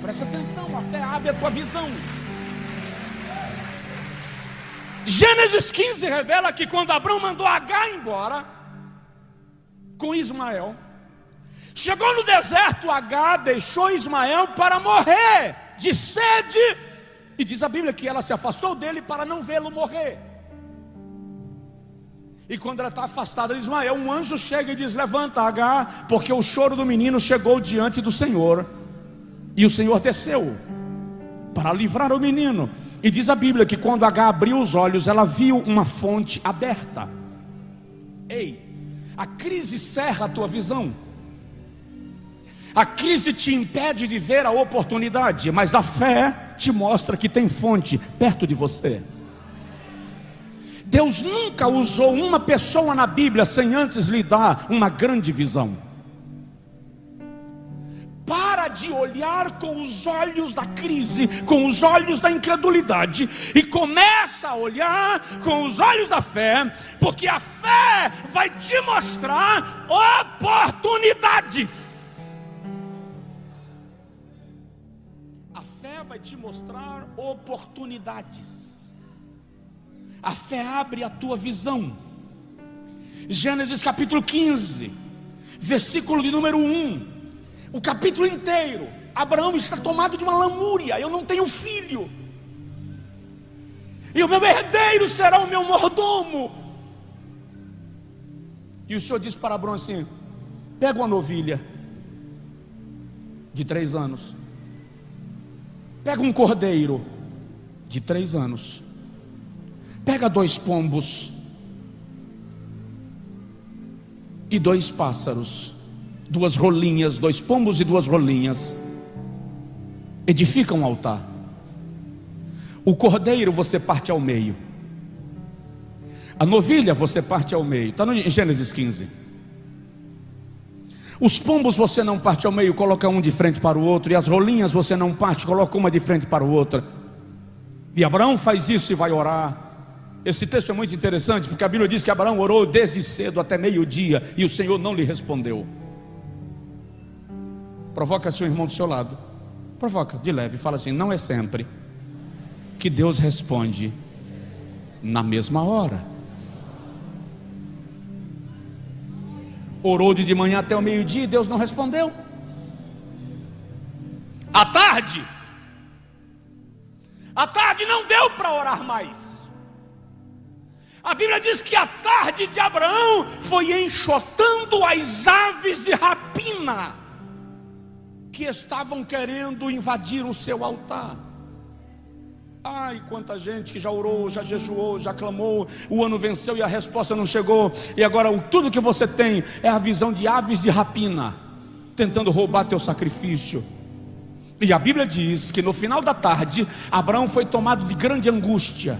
Presta atenção, a fé abre a tua visão. Gênesis 15 revela que quando Abraão mandou Agar embora com Ismael, chegou no deserto, Agar deixou Ismael para morrer de sede. E diz a Bíblia que ela se afastou dele para não vê-lo morrer. E quando ela está afastada de Ismael, um anjo chega e diz: levanta, Agar, porque o choro do menino chegou diante do Senhor. E o Senhor desceu para livrar o menino. E diz a Bíblia que quando Agar abriu os olhos, ela viu uma fonte aberta. Ei, a crise cerra a tua visão. A crise te impede de ver a oportunidade, mas a fé te mostra que tem fonte perto de você. Deus nunca usou uma pessoa na Bíblia sem antes lhe dar uma grande visão. Para de olhar com os olhos da crise, com os olhos da incredulidade, e começa a olhar com os olhos da fé, porque a fé vai te mostrar oportunidades. A fé vai te mostrar oportunidades. A fé abre a tua visão. Gênesis capítulo 15, versículo de número 1. O capítulo inteiro, Abraão está tomado de uma lamúria: eu não tenho filho, e o meu herdeiro será o meu mordomo. E o Senhor disse para Abraão assim: pega uma novilha de 3 anos, pega um cordeiro de 3 anos, pega 2 pombos e 2 pássaros, 2 rolinhas, 2 pombos e 2 rolinhas, edifica um altar. O cordeiro você parte ao meio, a novilha você parte ao meio. Está em Gênesis 15. Os pombos você não parte ao meio, coloca um de frente para o outro. E as rolinhas você não parte, coloca uma de frente para o outro. E Abraão faz isso e vai orar. Esse texto é muito interessante, porque a Bíblia diz que Abraão orou desde cedo até meio-dia, e o Senhor não lhe respondeu. Provoca seu irmão do seu lado, provoca de leve, fala assim: não é sempre que Deus responde na mesma hora. Orou de manhã até o meio-dia e Deus não respondeu. À tarde não deu para orar mais. A Bíblia diz que a tarde de Abraão foi enxotando as aves de rapina que estavam querendo invadir o seu altar. Ai, quanta gente que já orou, já jejuou, já clamou, o ano venceu e a resposta não chegou. E agora tudo que você tem é a visão de aves de rapina tentando roubar teu sacrifício. E a Bíblia diz que no final da tarde Abraão foi tomado de grande angústia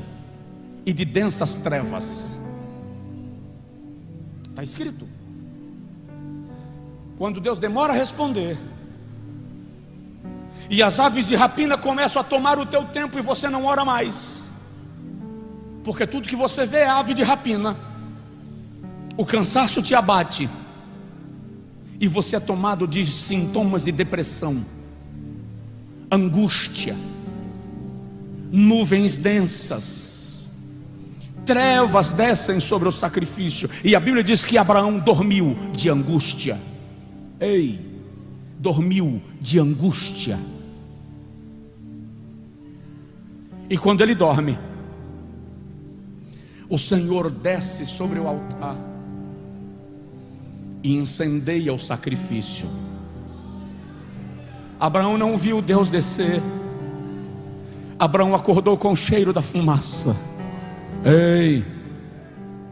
e de densas trevas. Está escrito. Quando Deus demora a responder, e as aves de rapina começam a tomar o teu tempo, e você não ora mais, porque tudo que você vê é ave de rapina. O cansaço te abate, e você é tomado de sintomas de depressão, angústia, nuvens densas, trevas descem sobre o sacrifício. E a Bíblia diz que Abraão dormiu de angústia. Ei, dormiu de angústia. E quando ele dorme, o Senhor desce sobre o altar e incendeia o sacrifício. Abraão não viu Deus descer. Abraão acordou com o cheiro da fumaça. Ei,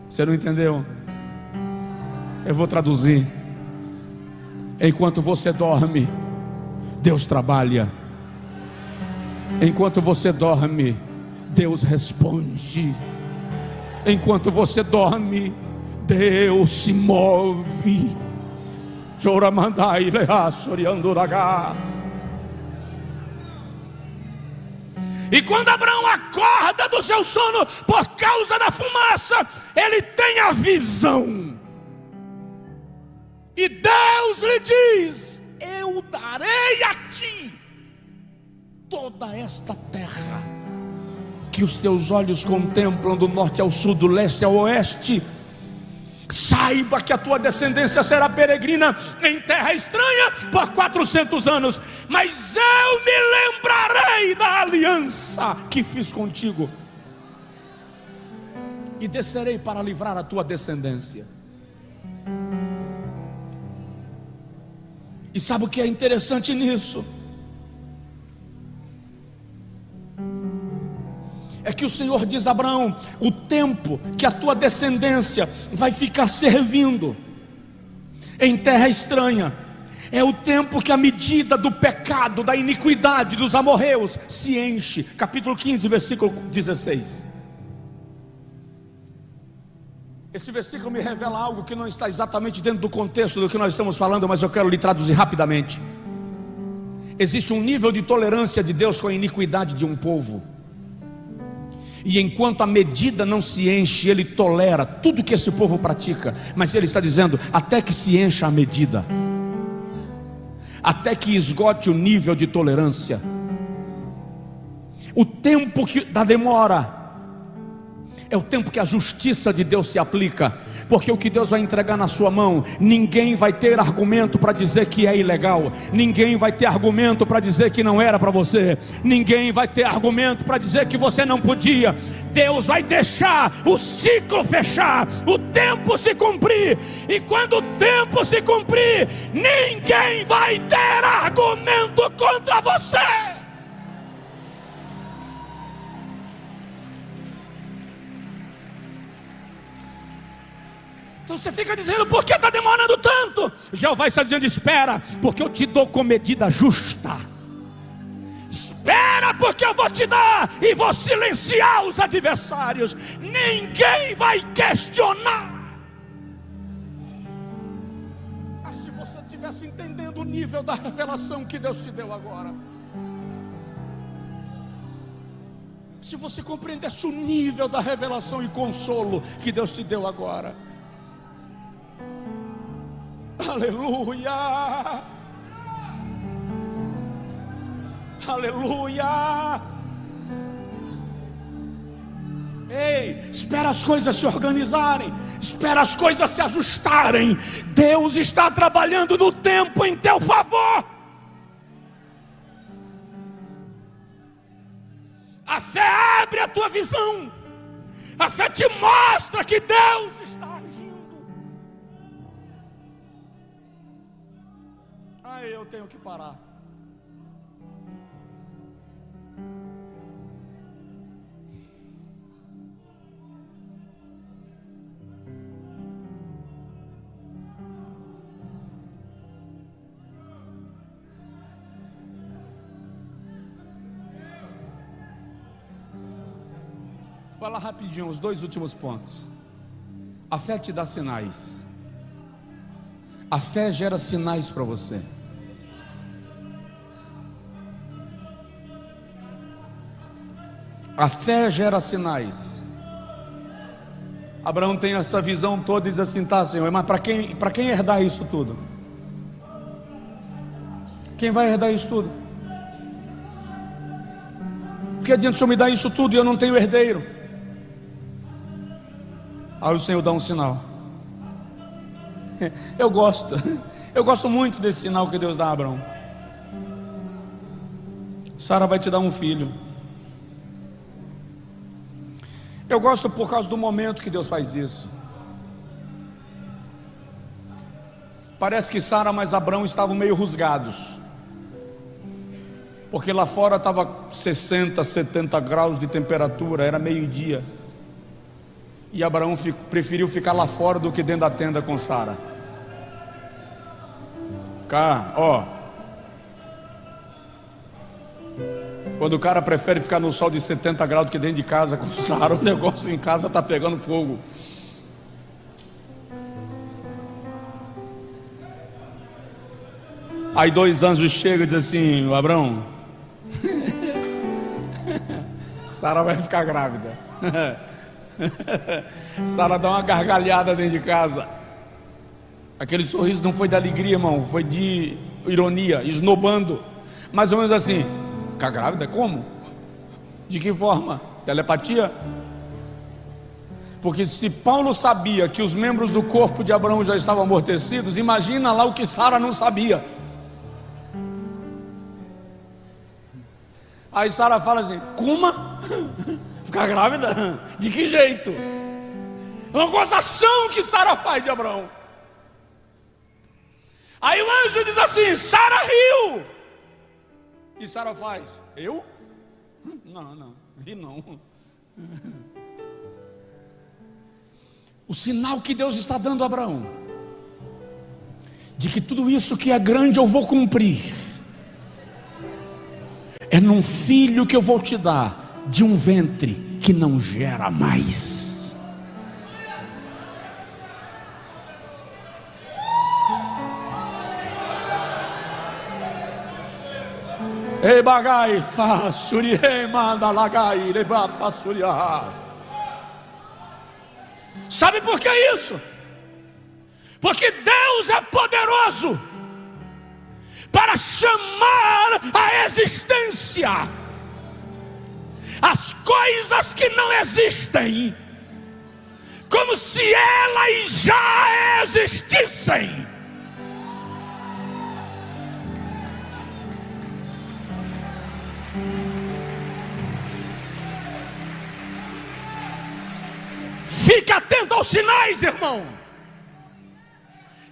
você não entendeu? Eu vou traduzir. Enquanto você dorme, Deus trabalha. Enquanto você dorme, Deus responde. Enquanto você dorme, Deus se move. E quando Abraão acorda do seu sono por causa da fumaça, ele tem a visão. E Deus lhe diz: eu darei a ti toda esta terra que os teus olhos contemplam, do norte ao sul, do leste ao oeste. Saiba que a tua descendência será peregrina em terra estranha por 400 anos, mas eu me lembrarei da aliança que fiz contigo, e descerei para livrar a tua descendência. E sabe o que é interessante nisso? É que o Senhor diz a Abraão: o tempo que a tua descendência vai ficar servindo em terra estranha é o tempo que a medida do pecado, da iniquidade dos amorreus se enche. Capítulo 15, versículo 16. Esse versículo me revela algo que não está exatamente dentro do contexto do que nós estamos falando, mas eu quero lhe traduzir rapidamente. Existe um nível de tolerância de Deus com a iniquidade de um povo, e enquanto a medida não se enche, Ele tolera tudo que esse povo pratica. Mas Ele está dizendo: até que se encha a medida, até que esgote o nível de tolerância. O tempo da demora é o tempo que a justiça de Deus se aplica. Porque o que Deus vai entregar na sua mão, ninguém vai ter argumento para dizer que é ilegal. Ninguém vai ter argumento para dizer que não era para você. Ninguém vai ter argumento para dizer que você não podia. Deus vai deixar o ciclo fechar, o tempo se cumprir. E quando o tempo se cumprir, ninguém vai ter argumento contra você. Então você fica dizendo: por que está demorando tanto? Jeová está dizendo: espera, porque eu te dou com medida justa. espera, porque eu vou te dar e vou silenciar os adversários. Ninguém vai questionar. Se você estivesse entendendo o nível da revelação que Deus te deu agora, se você compreendesse o nível da revelação e consolo que Deus te deu agora, aleluia, aleluia. Ei, espera as coisas se organizarem, espera as coisas se ajustarem. Deus está trabalhando no tempo em teu favor. A fé abre a tua visão, a fé te mostra que Deus está agindo. Aí eu tenho que parar. Fala rapidinho os dois últimos pontos. A fé te dá sinais. A fé gera sinais para você. A fé gera sinais. Abraão tem essa visão toda e diz assim: tá, Senhor, mas para quem herdar isso tudo? Quem vai herdar isso tudo? Que adianta o Senhor me dar isso tudo e eu não tenho herdeiro? Aí o Senhor dá um sinal. Eu gosto muito desse sinal que Deus dá a Abraão. Sara vai te dar um filho. Eu gosto por causa do momento que Deus faz isso. Parece que Sara mais Abraão estavam meio rusgados, porque lá fora estava 60, 70 graus de temperatura, era meio-dia. E Abraão preferiu ficar lá fora do que dentro da tenda com Sara. Cá, ó. Quando o cara prefere ficar no sol de 70 graus do que dentro de casa com Sara, o negócio em casa está pegando fogo. Aí 2 anjos chegam e dizem assim: Abraão, Sara vai ficar grávida. Sara dá uma gargalhada dentro de casa. Aquele sorriso não foi de alegria, irmão, foi de ironia, esnobando. Mais ou menos assim: ficar grávida? Como? De que forma? Telepatia? Porque se Paulo sabia que os membros do corpo de Abraão já estavam amortecidos, imagina lá o que Sara não sabia. Aí Sara fala assim: como? Ficar grávida? De que jeito? É uma gozação que Sara faz de Abraão. Aí o anjo diz assim: Sara riu. E Sara faz: eu? Não, ri não. O sinal que Deus está dando a Abraão, de que tudo isso que é grande eu vou cumprir, é num filho que eu vou te dar, de um ventre que não gera mais. Ei bagai fasuri manda lagai lebat fasurias. Sabe por que isso? Porque Deus é poderoso para chamar à existência as coisas que não existem, como se elas já existissem. Fica atento aos sinais, irmão.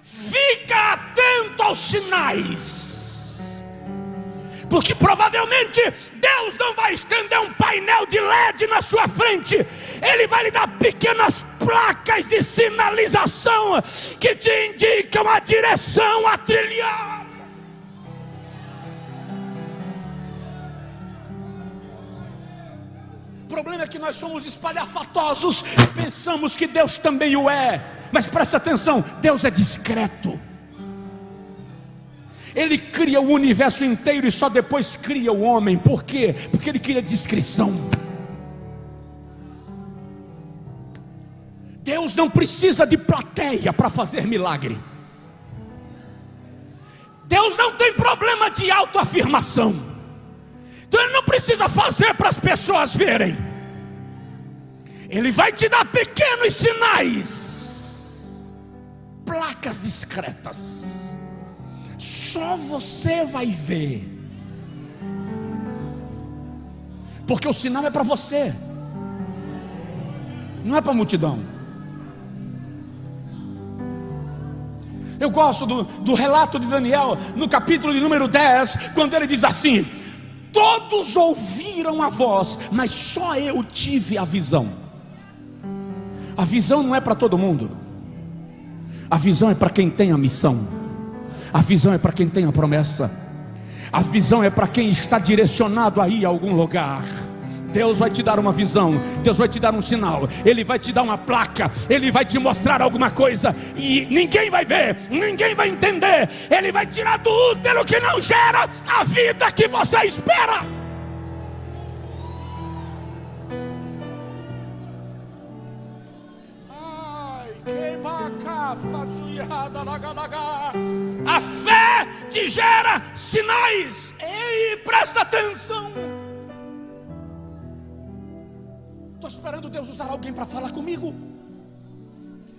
Fica atento aos sinais, porque provavelmente Deus não vai estender um painel de LED na sua frente. Ele vai lhe dar pequenas placas de sinalização que te indicam a direção a trilhar. problema é que nós somos espalhafatosos, pensamos que Deus também o é. Mas presta atenção, Deus é discreto. Ele cria o universo inteiro e só depois cria o homem. Por quê? Porque Ele cria discrição. Deus não precisa de plateia para fazer milagre. Deus não tem problema de autoafirmação. Então Ele não precisa fazer para as pessoas verem. Ele vai te dar pequenos sinais, placas discretas. Só você vai ver. Porque o sinal é para você, não é para a multidão. Eu gosto do relato de Daniel, no capítulo de número 10, quando ele diz assim: todos ouviram a voz, mas só eu tive a visão. A visão não é para todo mundo. A visão é para quem tem a missão. A visão é para quem tem a promessa. A visão é para quem está direcionado a ir a algum lugar. Deus vai te dar uma visão, Deus vai te dar um sinal, Ele vai te dar uma placa, Ele vai te mostrar alguma coisa, e ninguém vai ver, ninguém vai entender. Ele vai tirar do útero que não gera a vida que você espera. A fé te gera sinais. Ei, presta atenção. Estou esperando Deus usar alguém para falar comigo.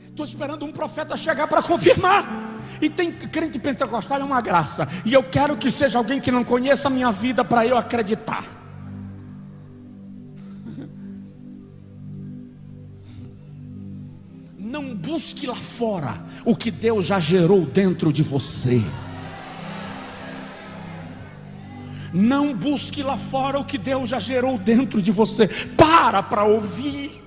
Estou esperando um profeta chegar para confirmar. E tem crente pentecostal, é uma graça. E eu quero que seja alguém que não conheça a minha vida para eu acreditar. Não busque lá fora o que Deus já gerou dentro de você. Não busque lá fora o que Deus já gerou dentro de você. Para ouvir.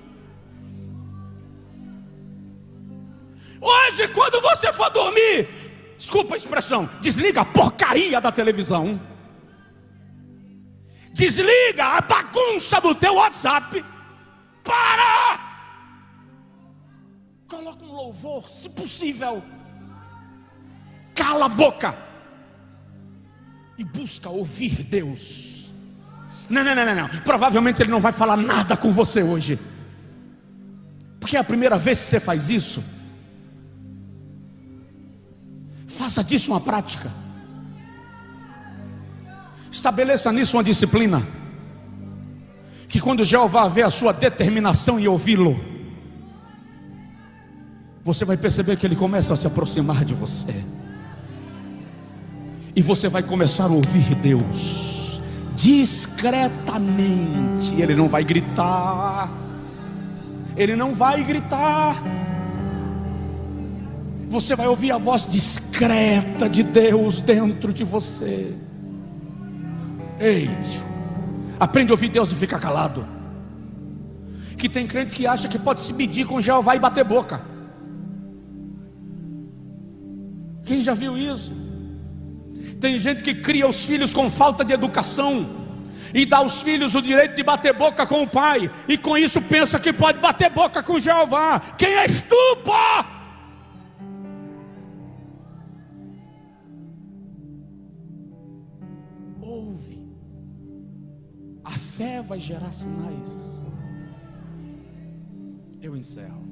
Hoje, quando você for dormir, desculpa a expressão, desliga a porcaria da televisão. Desliga a bagunça do teu WhatsApp. Para! Coloca um louvor, se possível. Cala a boca e busca ouvir Deus. Não. Provavelmente Ele não vai falar nada com você hoje, porque é a primeira vez que você faz isso. Faça disso uma prática. Estabeleça nisso uma disciplina, que quando Jeová vê a sua determinação em ouvi-lo, você vai perceber que Ele começa a se aproximar de você. E você vai começar a ouvir Deus discretamente. Ele não vai gritar. Ele não vai gritar. Você vai ouvir a voz discreta de Deus dentro de você. Ei, aprende a ouvir Deus e ficar calado. Que tem crente que acha que pode se medir com Jeová e bater boca. Quem já viu isso? Tem gente que cria os filhos com falta de educação e dá aos filhos o direito de bater boca com o pai, e com isso pensa que pode bater boca com Jeová. Quem és tu, pô? Ouve. A fé vai gerar sinais. Eu encerro.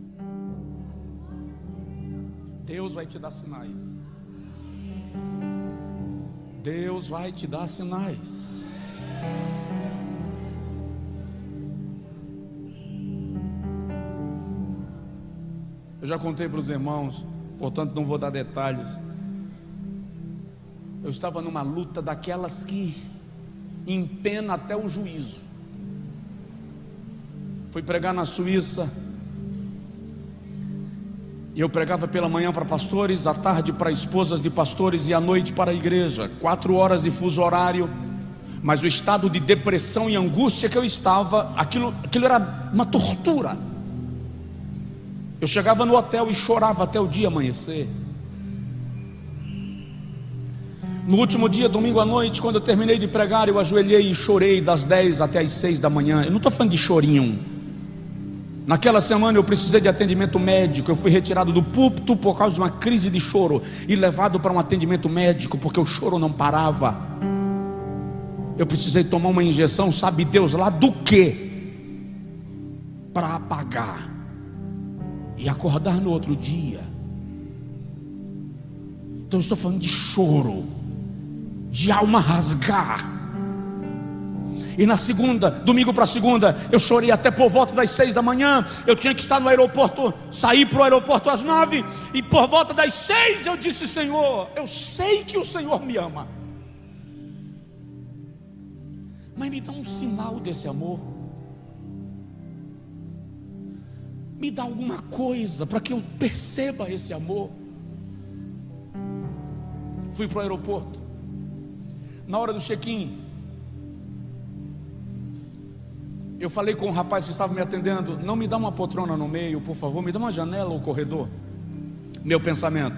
Deus vai te dar sinais. Deus vai te dar sinais. Eu já contei para os irmãos, portanto não vou dar detalhes. Eu estava numa luta daquelas que empena até o juízo. Fui pregar na Suíça. E eu pregava pela manhã para pastores, à tarde para esposas de pastores e à noite para a igreja. 4 horas de fuso horário. Mas o estado de depressão e angústia que eu estava, aquilo era uma tortura. Eu chegava no hotel e chorava até o dia amanhecer. No último dia, domingo à noite, quando eu terminei de pregar, eu ajoelhei e chorei das 10 até as 6 da manhã. Eu não estou falando de chorinho. Naquela semana eu precisei de atendimento médico. Eu fui retirado do púlpito por causa de uma crise de choro e levado para um atendimento médico, porque o choro não parava. Eu precisei tomar uma injeção, sabe Deus lá do que, para apagar e acordar no outro dia. Então eu estou falando de choro, de alma rasgar. E na segunda, domingo para segunda, eu chorei até por volta das 6 da manhã. Eu tinha que estar no aeroporto, sair para o aeroporto às 9. E por volta das 6 eu disse: Senhor, eu sei que o Senhor me ama, mas me dá um sinal desse amor. Me dá alguma coisa para que eu perceba esse amor. Fui para o aeroporto. Na hora do check-in, eu falei com o rapaz que estava me atendendo: não me dá uma poltrona no meio, por favor, me dá uma janela ou corredor. Meu pensamento: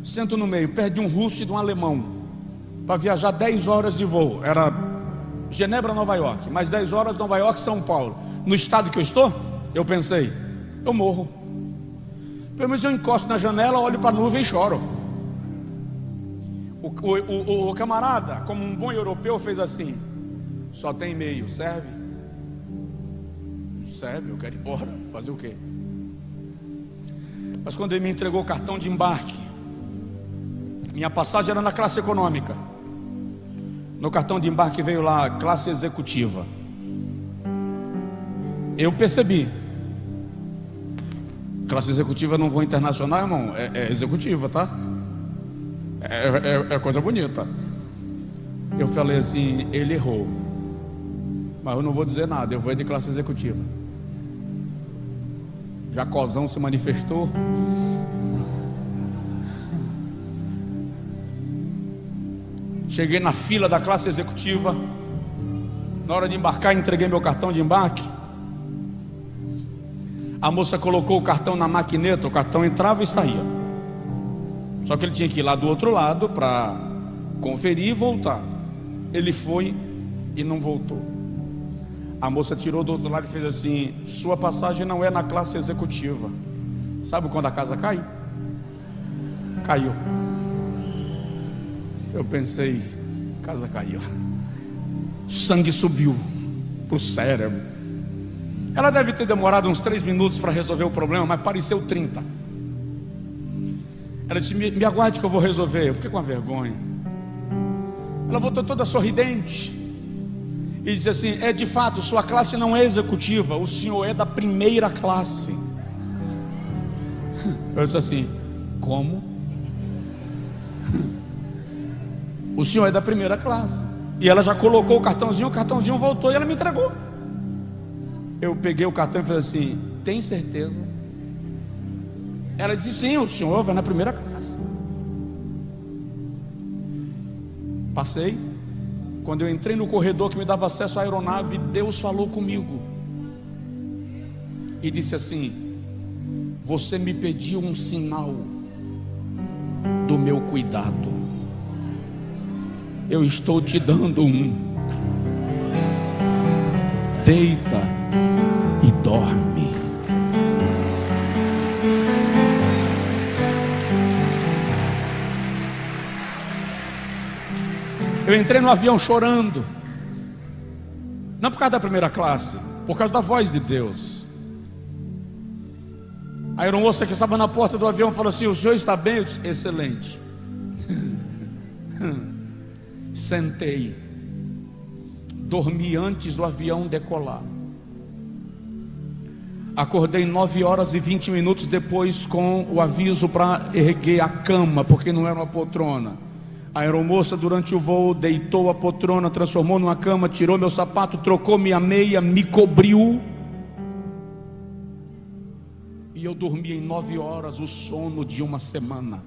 sento no meio, perto de um russo e de um alemão, para viajar 10 horas de voo. Era Genebra, Nova York, mais 10 horas, Nova York, São Paulo. No estado que eu estou, eu pensei: eu morro. Pelo menos eu encosto na janela, olho para a nuvem e choro. O camarada, como um bom europeu, fez assim: só tem meio, serve? Serve, eu quero ir embora, fazer o quê? Mas quando ele me entregou o cartão de embarque, minha passagem era na classe econômica. No cartão de embarque veio lá classe executiva. Eu percebi: classe executiva, não vou internacional, irmão, é executiva, tá? É coisa bonita. Eu falei assim: ele errou, mas eu não vou dizer nada, eu vou de classe executiva. Jacozão se manifestou. Cheguei na fila da classe executiva. Na hora de embarcar, entreguei meu cartão de embarque. A moça colocou o cartão na maquineta, o cartão entrava e saía. Só que ele tinha que ir lá do outro lado para conferir e voltar. Ele foi e não voltou. A moça tirou do outro lado e fez assim: sua passagem não é na classe executiva. Sabe quando a casa cai? Caiu. Eu pensei: casa caiu. Sangue subiu para o cérebro. Ela deve ter demorado uns 3 minutos para resolver o problema, mas pareceu 30. Ela disse: me aguarde que eu vou resolver. Eu fiquei com a vergonha. Ela voltou toda sorridente e disse assim: é de fato, sua classe não é executiva, o senhor é da primeira classe. Eu disse assim: como? O senhor é da primeira classe. E ela já colocou o cartãozinho voltou e ela me entregou. Eu peguei o cartão e falei assim: tem certeza? Ela disse: sim, o senhor vai na primeira classe. Passei. Quando eu entrei no corredor que me dava acesso à aeronave, Deus falou comigo e disse assim: você me pediu um sinal do meu cuidado, eu estou te dando um. Deita e dorme. Eu entrei no avião chorando, não por causa da primeira classe, por causa da voz de Deus. A aeromoça que estava na porta do avião falou assim: o senhor está bem? Eu disse: excelente. Sentei, dormi antes do avião decolar. Acordei 9 horas e 20 minutos depois com o aviso para erguer a cama, porque não era uma poltrona. A aeromoça, durante o voo, deitou a poltrona, transformou numa cama, tirou meu sapato, trocou minha meia, me cobriu. E eu dormi em 9 horas o sono de uma semana.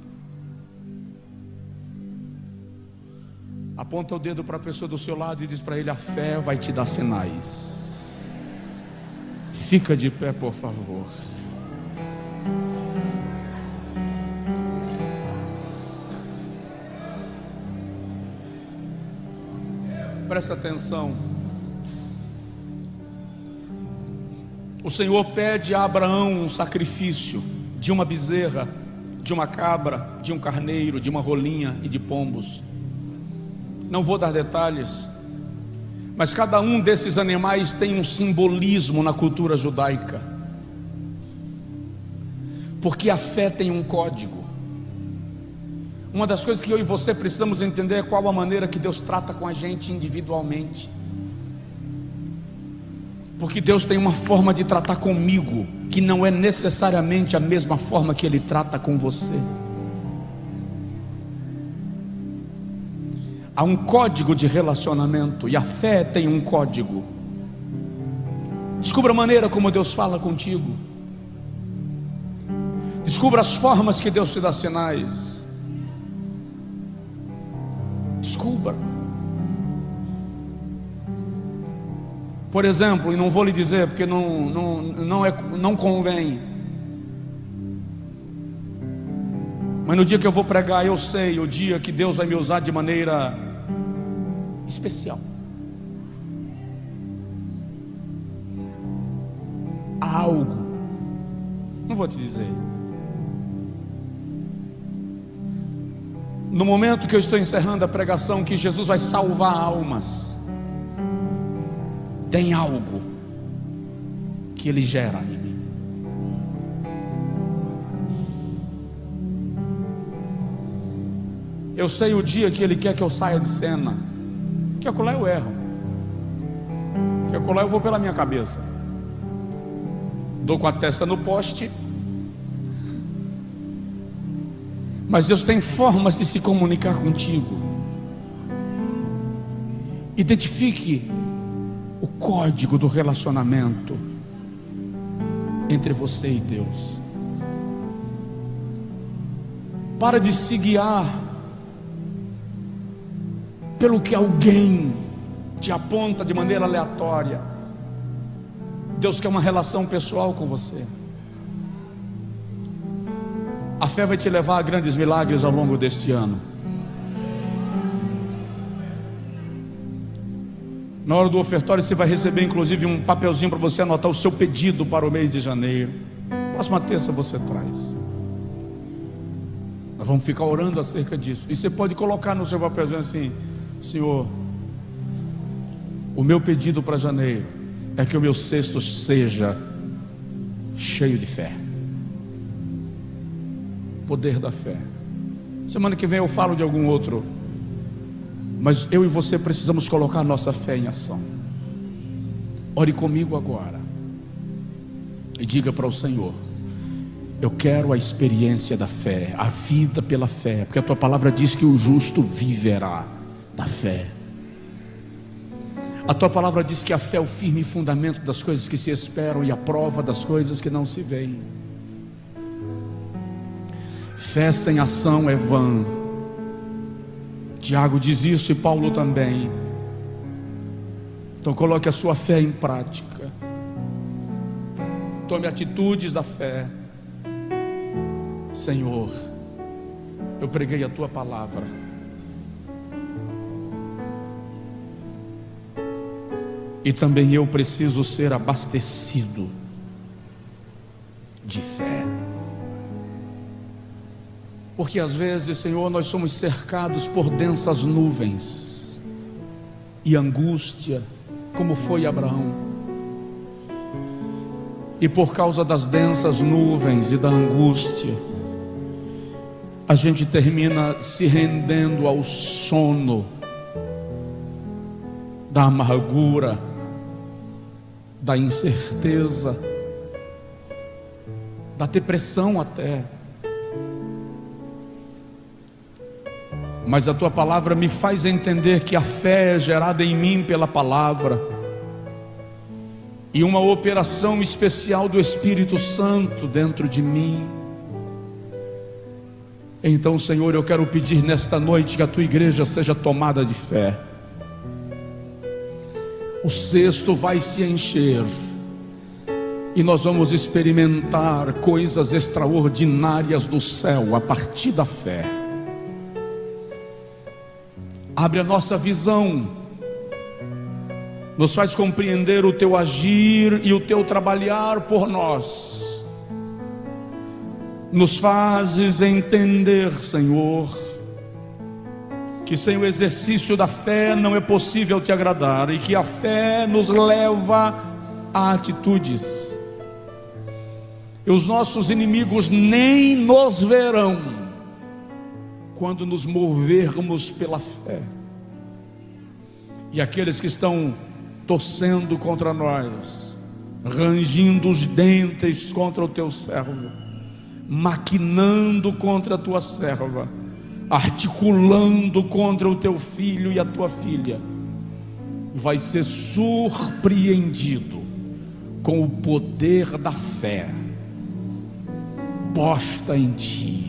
Aponta o dedo para a pessoa do seu lado e diz para ele: a fé vai te dar sinais. Fica de pé, por favor. Presta atenção. O Senhor pede a Abraão um sacrifício de uma bezerra, de uma cabra, de um carneiro, de uma rolinha e de pombos. Não vou dar detalhes, mas cada um desses animais tem um simbolismo na cultura judaica, porque a fé tem um código. Uma das coisas que eu e você precisamos entender é qual a maneira que Deus trata com a gente individualmente, porque Deus tem uma forma de tratar comigo que não é necessariamente a mesma forma que Ele trata com você. Há um código de relacionamento, e a fé tem um código. Descubra a maneira como Deus fala contigo. Descubra as formas que Deus te dá sinais. Descubra. Por exemplo, e não vou lhe dizer porque não convém, mas no dia que eu vou pregar, eu sei o dia que Deus vai me usar de maneira especial. Há algo, não vou te dizer. No momento que eu estou encerrando a pregação, que Jesus vai salvar almas, tem algo que Ele gera em mim. Eu sei o dia que Ele quer que eu saia de cena, que acolá eu erro, que acolá eu vou pela minha cabeça, dou com a testa no poste. Mas Deus tem formas de se comunicar contigo. Identifique o código do relacionamento entre você e Deus. Para de se guiar pelo que alguém te aponta de maneira aleatória. Deus quer uma relação pessoal com você. A fé vai te levar a grandes milagres ao longo deste ano. Na hora do ofertório você vai receber inclusive um papelzinho para você anotar o seu pedido para o mês de janeiro. Próxima terça você traz. Nós vamos ficar orando acerca disso. E você pode colocar no seu papelzinho assim: Senhor, o meu pedido para janeiro é que o meu cesto seja cheio de fé. Poder da fé. Semana que vem eu falo de algum outro, mas eu e você precisamos colocar nossa fé em ação. Ore comigo agora e diga para o Senhor: eu quero a experiência da fé, a vida pela fé, porque a tua palavra diz que o justo viverá da fé. A tua palavra diz que a fé é o firme fundamento das coisas que se esperam e a prova das coisas que não se veem. Fé sem ação é vã. Tiago diz isso e Paulo também. Então coloque a sua fé em prática. Tome atitudes da fé. Senhor, eu preguei a tua palavra. E também eu preciso ser abastecido de fé. Porque às vezes, Senhor, nós somos cercados por densas nuvens e angústia, como foi Abraão. E por causa das densas nuvens e da angústia, a gente termina se rendendo ao sono da amargura, da incerteza, da depressão até. Mas a tua palavra me faz entender que a fé é gerada em mim pela palavra, e uma operação especial do Espírito Santo dentro de mim. Então, Senhor, eu quero pedir nesta noite que a tua igreja seja tomada de fé. O cesto vai se encher e nós vamos experimentar coisas extraordinárias do céu a partir da fé. Abre a nossa visão nos faz compreender o teu agir e o teu trabalhar por nós, nos fazes entender, Senhor, que sem o exercício da fé não é possível te agradar, e que a fé nos leva a atitudes, e os nossos inimigos nem nos verão quando nos movermos pela fé, e aqueles que estão torcendo contra nós, rangindo os dentes contra o teu servo, maquinando contra a tua serva, articulando contra o teu filho e a tua filha, vai ser surpreendido com o poder da fé posta em ti.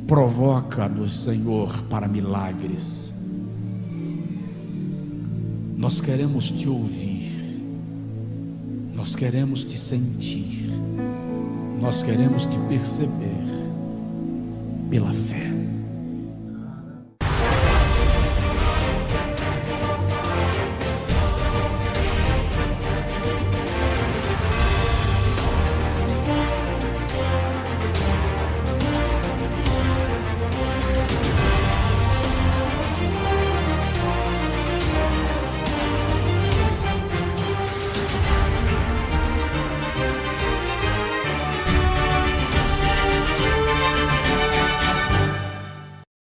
Provoca-nos, Senhor, para milagres. Nós queremos te ouvir, nós queremos te sentir, nós queremos te perceber pela fé.